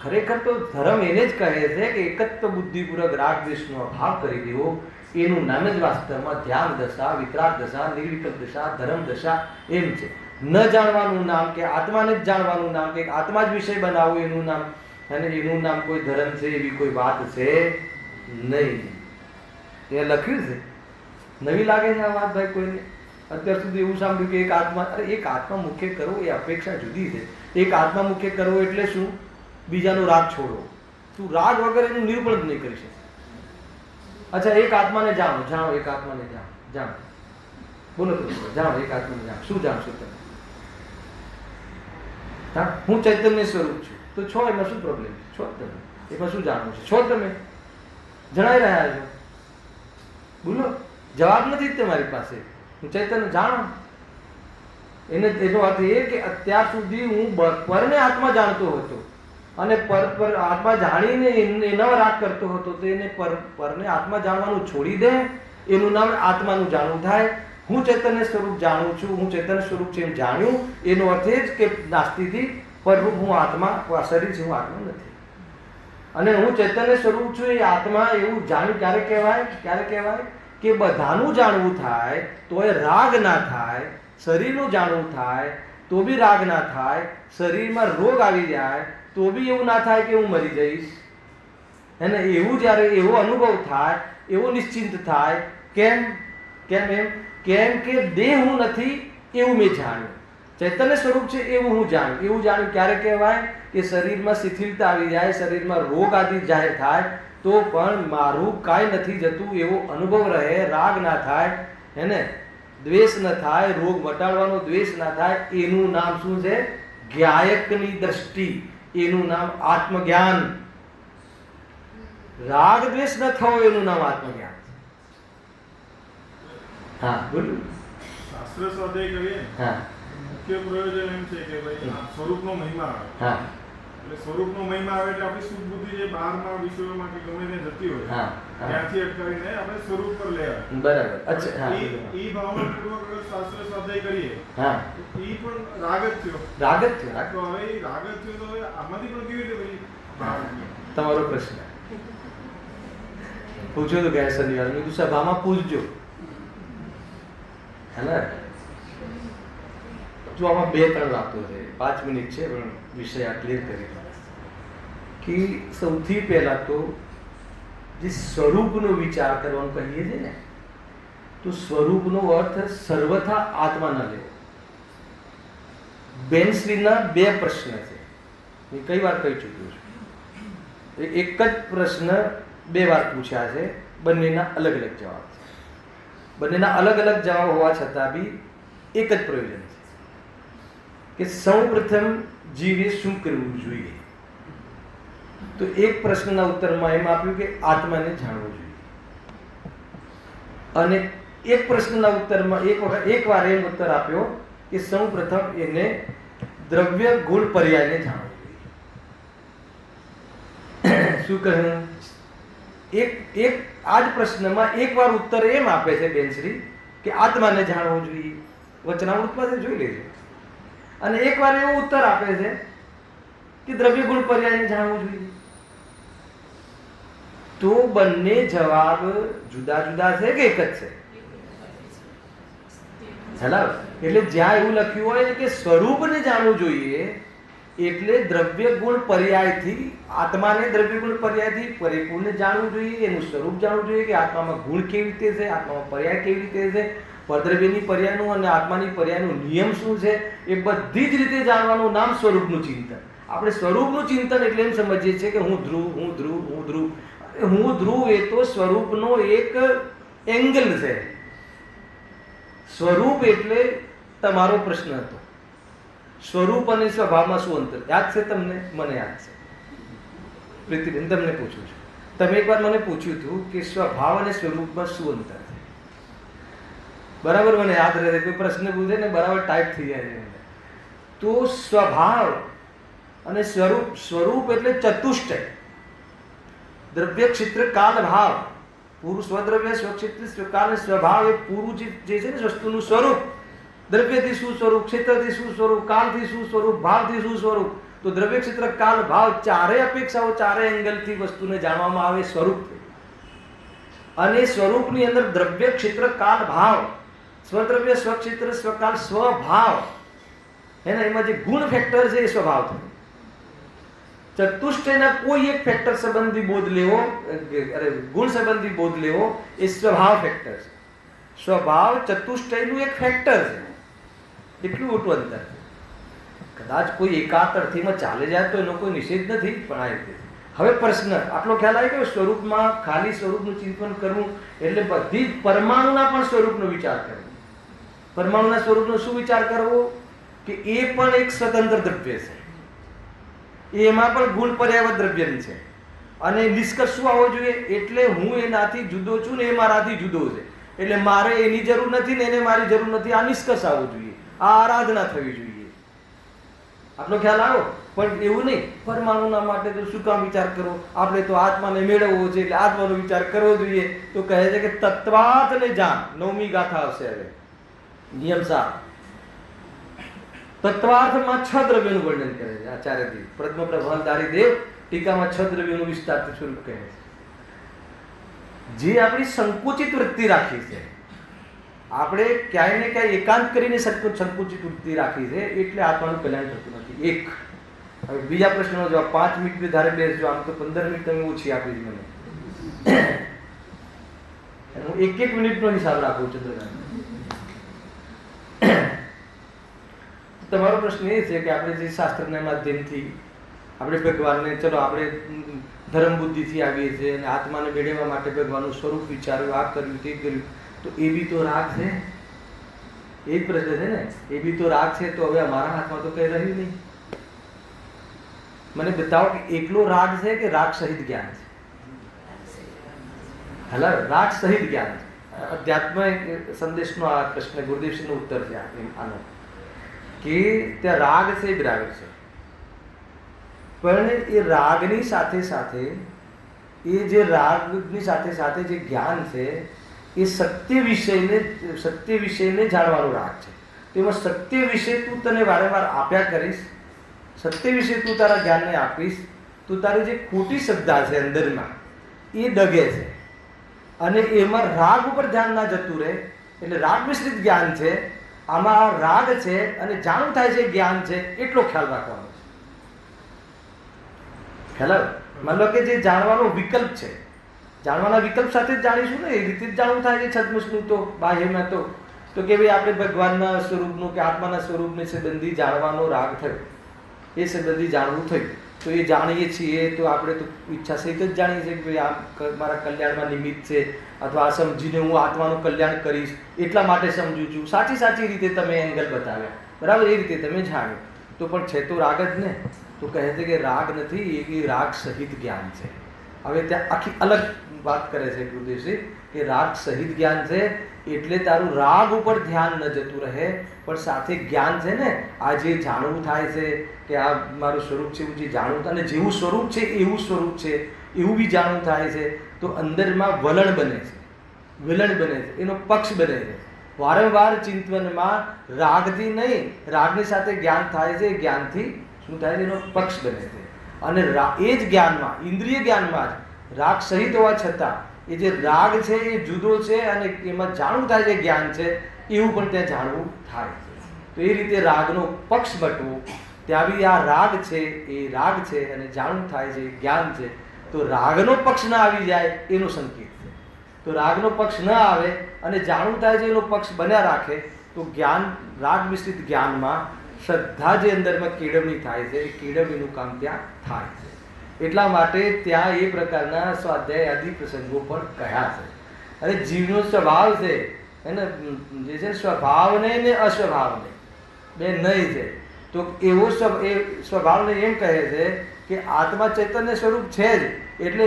ખરેખર તો ધર્મ એને જ કહે છે કે એકત્વ બુદ્ધિપૂર્વક રાગ દ્વેષનો અભાવ કરી દેવો. એનું નામ જ વાસ્તવમાં ધ્યાન દશા, વિતરાગ દશા, નિર્વિકલ્પ દશા, ધર્મ દશા એમ છે. ન જાણવાનું નામ કે આત્માને જ જાણવાનું નામ કે આત્મા જ વિષય બનાવવું એનું નામ, અને એનું નામ કોઈ ધર્મ છે એવી કોઈ વાત છે નહીં. એ લખ્યું છે. નવી લાગે છે આ વાત ભાઈ કોઈને? અત્યાર સુધી એવું સાંભળ્યું કે એક આત્મા, અરે એક આત્મા મુખ્ય કરવો એ અપેક્ષા જુદી છે. એક આત્મા મુખ્ય કરવો એટલે શું? બીજાનો રાગ છોડવો. તું રાગ વગર એનું નિરૂપણ જ નહીં કરી શકે. અચ્છા, એક આત્માને જાણો, એક આત્માને જાણો. બોલો તો, જાણો એક આત્માને જાણો. શું જાણશો તમે? હા, હું ચૈતન્ય સ્વરૂપ છું તો છો, એમાં શું પ્રોબ્લેમ? છો તમે, એમાં શું જાણવું છે? છો તમે, જણાઈ રહ્યા છો. બોલો, જવાબ નથી તમારી પાસે. હું ચૈતન્ય જાણો. એનો અર્થ એ કે અત્યાર સુધી હું પરને આત્મા જાણતો હતો અને પર આત્મા જાણીને એનો રાગ કરતો હતો, તો એને પરને આત્મા જાણવાનું છોડી દે. એનું નામ આત્માનું જાણવું થાય. હું ચૈતન્ય સ્વરૂપ જાણું છું, હું ચૈતન્ય સ્વરૂપ છે એમ જાણ્યું, એનો અર્થ એ જ કે નાસ્તિથી પરરૂપ હું આત્મા, શરીર છે, હું આત્મા નથી. અને હું ચૈતન્ય સ્વરૂપ છું એ આત્મા એવું જાણ્યું ક્યારે કહેવાય કે બધાનું જાણવું થાય તો એ રાગ ના થાય. શરીરનું જાણવું થાય તો બી રાગ ના થાય. શરીરમાં રોગ આવી જાય તો બી એવું ના થાય કે હું મરી જઈશ. એને એવું જ્યારે એવો અનુભવ થાય, એવો નિશ્ચિંત થાય. કેમ એમ? કેમ કે દેહ હું નથી એવું મેં જાણ્યું. ચૈતન્ય સ્વરૂપ છે એવું હું જાણ્યું. એવું જાણ્યું ક્યારે કહેવાય કે શરીરમાં શિથિલતા આવી જાય, શરીરમાં રોગ આદિ જાહેર થાય તો પણ મારું કાંઈ નથી જતું એવો અનુભવ રહે. રાગ ના થાય, એને દ્વેષ ન થાય, રોગ મટાડવાનો દ્વેષ ના થાય. એનું નામ શું છે? જ્ઞાયકની દ્રષ્ટિ. એનું નામ આત્મજ્ઞાન. રાગ દ્વેષ ન થવો એનું નામ આત્મજ્ઞાન છે. હા બોલું. શાસ્ત્ર સ્વાધ્યાય કરીએ હા મુખ્ય પ્રયોજન એમ છે કે ભાઈ સ્વરૂપનો મહિમા આવે. હા એટલે સ્વરૂપનો મહિમા આવે એટલે આપણી શુદ્ધ બુદ્ધિ જે બહારના વિષયોમાં કે ગમે તે જતી હોય હા ત્યાંથી અટકાવીને આપણે સ્વરૂપ પર લઈ આવે. બરાબર. અચ્છા હા ઈ ભાવનાપૂર્વક અગર શાસ્ત્ર સ્વાધ્યાય કરીએ હા તો ઈ પણ રાગ જ થયો. રાગ જ થયો. રાગ. તો હવે ઈ રાગ જ થયો તો હવે આમાંથી પણ કેવી રીતે ભાઈ ભાવ નીકળે? તમારો પ્રશ્ન પૂછ્યો તો ગયા શનિવાર મેં કીધું સભામાં પૂછજો. હેને જો આમાં 2-3 વાતો છે, 5 મિનિટ છે પણ વિષય આ ક્લિયર કરી દો કે સૌથી પહેલા તો જે સ્વરૂપનો વિચાર કરવાનું કહીએ છીએ ને, તો સ્વરૂપનો અર્થ સર્વથા આત્મા ન લેવો. બેનશ્રીના 2 પ્રશ્ન છે, મેં કઈ વાર કહી ચૂક્યો છું. એક જ પ્રશ્ન 2 વાર પૂછ્યા છે, બંનેના અલગ અલગ જવાબ છે. બંનેના અલગ અલગ જવાબ હોવા છતાં બી એક જ પ્રયોજન છે કે સૌ પ્રથમ જીવે શું કરવું જોઈએ. તો એક પ્રશ્નના ઉત્તરમાં એમ આપ્યું કે આત્માને જાણવું જોઈએ, અને એક પ્રશ્નના ઉત્તરમાં એક વાર એમ ઉત્તર આપ્યો કે સૌ પ્રથમ એને દ્રવ્ય ગુણ પર્યાયને જાણવું જોઈએ. શું કહ્યું? એક આ જ પ્રશ્નમાં એક વાર ઉત્તર એમ આપે છે બેનશ્રી કે આત્માને જાણવું જોઈએ, વચનામૃતમાં જોઈ લેજો. અને એક વાર એવો ઉત્તર આપે છે કે દ્રવ્ય ગુણ પર્યાયને જાણવું જોઈએ. તો બંને જવાબ જુદા જુદા છે કે એક જ છે? એટલે જ્યાં એવું લખ્યું હોય કે સ્વરૂપને જાણવું જોઈએ એટલે દ્રવ્ય ગુણ પર્યાયથી આત્માને દ્રવ્ય ગુણ પર્યાયથી પરિપૂર્ણ જાણવું જોઈએ, એનું સ્વરૂપ જાણવું જોઈએ કે આત્મામાં ગુણ કેવી રીતે છે, આત્મામાં પર્યાય કેવી રીતે છે, પરદ્રવ્યની પર્યાયનું અને આત્માની પર્યાયનું નિયમ શું છે, એ બધી જ રીતે જાણવાનું નામ સ્વરૂપનું ચિંતન. આપણે સ્વરૂપનું ચિંતન એટલે એમ સમજીએ છીએ કે હું ધ્રુવ, હું ધ્રુવ, હું ધ્રુવ. હું ધ્રુવ એ તો સ્વરૂપનો એક એંગલ છે. સ્વરૂપ એટલે તમારો પ્રશ્ન હતો, સ્વરૂપ અને સ્વભાવમાં શું અંતર યાદ છે તમને? મને યાદ છે. પ્રીતિબેન તમને પૂછું છું, તમે એકવાર મને પૂછ્યું હતું કે સ્વભાવ અને સ્વરૂપમાં શું અંતર છે? બરાબર, મને યાદ રહે. કોઈ પ્રશ્ન પૂછે ને બરાબર ટાઈપ થઈ જાય છે. તો સ્વભાવ અને સ્વરૂપ, સ્વરૂપ એટલે ચતુષ્ટય, દ્રવ્ય ક્ષેત્ર કાલ ભાવ, પૂરું સ્વદ્રવ્ય સ્વક્ષેત્ર સ્વકાલ અને સ્વભાવ. એ પૂરું જે છે ને વસ્તુનું સ્વરૂપ, દ્રવ્યથી શું સ્વરૂપ, ક્ષેત્રથી શું સ્વરૂપ, કાલથી શું સ્વરૂપ, ભાવથી શું સ્વરૂપ. તો દ્રવ્ય ક્ષેત્ર કાલ ભાવ ચારે અપેક્ષાઓ, ચારે એંગલથી વસ્તુને જાણવામાં આવે સ્વરૂપ. અને સ્વરૂપની અંદર દ્રવ્ય ક્ષેત્ર કાલ ભાવ, સ્વદ્રવ્ય સ્વક્ષેત્ર સ્વકાલ સ્વભાવ, એના એમાં જે ગુણ ફેક્ટર છે એ સ્વભાવ થયો. ચતુષ્ટયના કોઈ એક ફેક્ટર સંબંધી બોધ લેવો, ગુણ સંબંધી બોધ લેવો એ સ્વભાવ ફેક્ટર છે. સ્વભાવ ચતુષ્ટયનું એક ફેક્ટર છે. એટલું મોટું અંતર છે. કદાચ કોઈ એકાંત અર્થીમાં ચાલે જાય તો એનો કોઈ નિષેધ નથી, પણ આ રીતે. હવે પ્રશ્ન આટલો ખ્યાલ આવી ગયો. સ્વરૂપમાં ખાલી સ્વરૂપનું ચિંતન કરવું એટલે બધી જ પરમાણુના પણ સ્વરૂપનો વિચાર કરવો. પરમાણુના સ્વરૂપનો શું વિચાર કરવો? કે એ પણ એક સ્વતંત્ર દ્રવ્ય છે, એમાં પણ ગુણ પર્યાય દ્રવ્ય છે. અને નિષ્કર્ષ શું આવવો જોઈએ? એટલે હું એનાથી જુદો છું ને એ મારાથી જુદો છે, એટલે મારે એની જરૂર નથી ને એને મારી જરૂર નથી. આ નિષ્કર્ષ આવવો જોઈએ, આ આરાધના થવી જોઈએ. આટલો ખ્યાલ આવ્યો? પણ એવું નહીં પરમાણુના માટે તો શું કામ વિચાર કરવો, આપણે તો આત્માને મેળવવો છે એટલે આત્માનો વિચાર કરવો જોઈએ. તો કહે છે કે તત્વાર્થને જાણ. 9મી ગાથા આવશે હવે, નિયમ 7. તત્વાર્થમાં 6 દ્રવ્યોનું વર્ણન કરે છે આચાર્યજી. પ્રથમ પ્રભાવધારી દેવ ટીકામાં 6 દ્રવ્યોનું વિસ્તારથી સ્વરૂપ કહે છે. જે આપણી સંકુચિત વૃત્તિ રાખી છે, આપણે ક્યાંય ને ક્યાંય એકાંત કરીને સંકુચિત વૃત્તિ રાખી છે, એટલે આત્માનું કલ્યાણ થતું નથી. એક. હવે બીજા પ્રશ્નનો જવાબ 5 મિનિટ ધારે બેસજો. આમ તો 15 મિનિટ તમે ઓછી આપી મને. હું 1-1 મિનિટનો હિસાબ રાખું છું. તમારો પ્રશ્ન એ છે કે આપણે જે શાસ્ત્રના માધ્યમથી આપણે ભગવાનને, ચલો આપણે ધર્મ બુદ્ધિથી આવીએ છીએ અને આત્માને મેળવવા માટે ભગવાનનું સ્વરૂપ વિચાર્યું, આ કર્યું, તે કર્યું, તો એ બી તો રાગ છે. એ જ પ્રશ્ન છે ને, એ બી તો રાગ છે. તો હવે અમારા હાથમાં તો કઈ રહ્યું નહીં. મને બતાવો કે એકલો રાગ છે કે રાગ સહિત જ્ઞાન છે? હેલા રાગ સહિત જ્ઞાન છે. અધ્યાત્મ સંદેશનો આ પ્રશ્ન ગુરુદેવસિંહનો ઉત્તર છે આનો, કે ત્યાં રાગ છે એ બરાબર છે, પણ એ રાગની સાથે સાથે એ જે રાગની સાથે સાથે જે જ્ઞાન છે એ સત્ય વિષયને જાણવાનો રાગ છે. તેમાં સત્ય વિશે તું તને વારંવાર આપ્યા કરીશ, સત્ય વિશે તું તારા જ્ઞાનને આપીશ, તું તારી જે ખોટી શ્રદ્ધા છે અંદરમાં એ ડગે છે, અને એમાં રાગ ઉપર ધ્યાન ના જતું રહે. એટલે રાગ મિશ્રિત જ્ઞાન છે, આમાં રાગ છે અને જાણું થાય છે જ્ઞાન છે, એટલો ખ્યાલ રાખવાનો છે. ખ્યાલ આવે? માન લો કે જે જાણવાનો વિકલ્પ છે, જાણવાના વિકલ્પ સાથે જ જાણીશું ને, એ રીતે જ જાણવું થાય છે છદ્મસનું તો બાહ્યમાં તો કે ભાઈ આપણે ભગવાનના સ્વરૂપનું કે આત્માના સ્વરૂપને સંબંધી જાણવાનો રાગ થયો, એ સંબંધી જાણવું થયું, તો એ જાણીએ છીએ તો આપણે તો ઈચ્છા સહિત જ જાણીએ છીએ કે ભાઈ આ મારા કલ્યાણમાં નિમિત્ત છે, અથવા આ સમજીને હું આત્માનું કલ્યાણ કરીશ એટલા માટે સમજું છું. સાચી રીતે તમે એંગલ બતાવ્યા, બરાબર, એ રીતે તમે જાણ્યું, તો પણ છે તો રાગ જ ને. તો કહે છે કે રાગ નથી, એ રાગ સહિત જ્ઞાન છે. હવે ત્યાં આખી અલગ વાત કરે છે ગુરુદેવજી કે રાગ સહિત જ્ઞાન છે, એટલે તારું રાગ ઉપર ધ્યાન ન જતું રહે, પણ સાથે જ્ઞાન છે ને, આ જે જાણવું થાય છે કે આ મારું સ્વરૂપ છે, એવું જે જાણવું, અને જેવું સ્વરૂપ છે એવું સ્વરૂપ છે એવું બી જાણવું થાય છે, તો અંદરમાં વલણ બને છે, એનો પક્ષ બને છે. વારંવાર ચિંતનમાં રાગથી નહીં, રાગની સાથે જ્ઞાન થાય છે, જ્ઞાનથી શું થાય છે, એનો પક્ષ બને છે. અને એ જ જ્ઞાનમાં, ઇન્દ્રિય જ્ઞાનમાં જ રાગ સહિત હોવા છતાં એ જે રાગ છે એ જુદો છે, અને એમાં જાણવું થાય છે જ્ઞાન છે એવું પણ ત્યાં જાણવું થાય છે. તો એ રીતે રાગનો પક્ષ બટવો, ત્યાં બી આ રાગ છે, એ રાગ છે અને જાણવું થાય છે જ્ઞાન છે, તો રાગનો પક્ષ ના આવી જાય એનો સંકેત છે. તો રાગનો પક્ષ ન આવે અને જાણવું થાય છે એનો પક્ષ બન્યા રાખે, તો જ્ઞાન, રાગ મિશ્રિત જ્ઞાનમાં શ્રદ્ધા જે અંદરમાં કેળવણી થાય છે, એ કેળવણીનું કામ ત્યાં થાય છે. એટલા માટે ત્યાં એ પ્રકારના સ્વાધ્યાય આદિ પ્રસંગો પણ કહ્યા છે. અને જીવનો સ્વભાવ છે એને જે છે સ્વભાવને ને અસ્વભાવને બે નહીં છે, તો એવો સ્વભાવને એમ કહે છે કે આત્મા ચૈતન્ય સ્વરૂપ છે જ, એટલે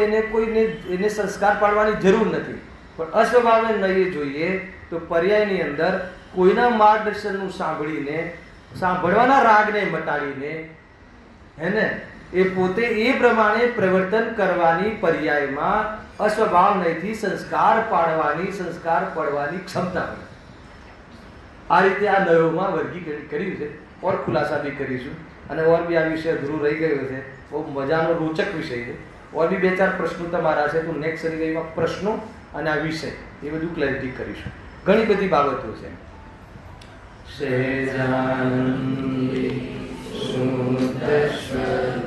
એને સંસ્કાર પાડવાની જરૂર નથી. પણ અસ્વભાવને નહીં જોઈએ તો પર્યાયની અંદર કોઈના માર્ગદર્શનનું સાંભળવાના રાગને મટાડીને હે એ પોતે એ પ્રમાણે પ્રવર્તન કરવાની પર્યાયમાં અસ્વભાવ નહીંથી સંસ્કાર પડવાની ક્ષમતા મળે. આ રીતે આ નયોમાં વર્ગીકરણ કર્યું છે, ઓર ખુલાસા બી કરીશું, અને ઓર બી આ વિષય અધૂરું રહી ગયો છે. બહુ મજાનો રોચક વિષય છે. ઓર બી 2-4 પ્રશ્નો તમારા છે, તો નેક્સ્ટ શનિવારમાં પ્રશ્નો અને આ વિષય એ બધું ક્લેરિટી કરીશું. ઘણી બધી બાબતો છે. સહેજાનંદી સુદર્શન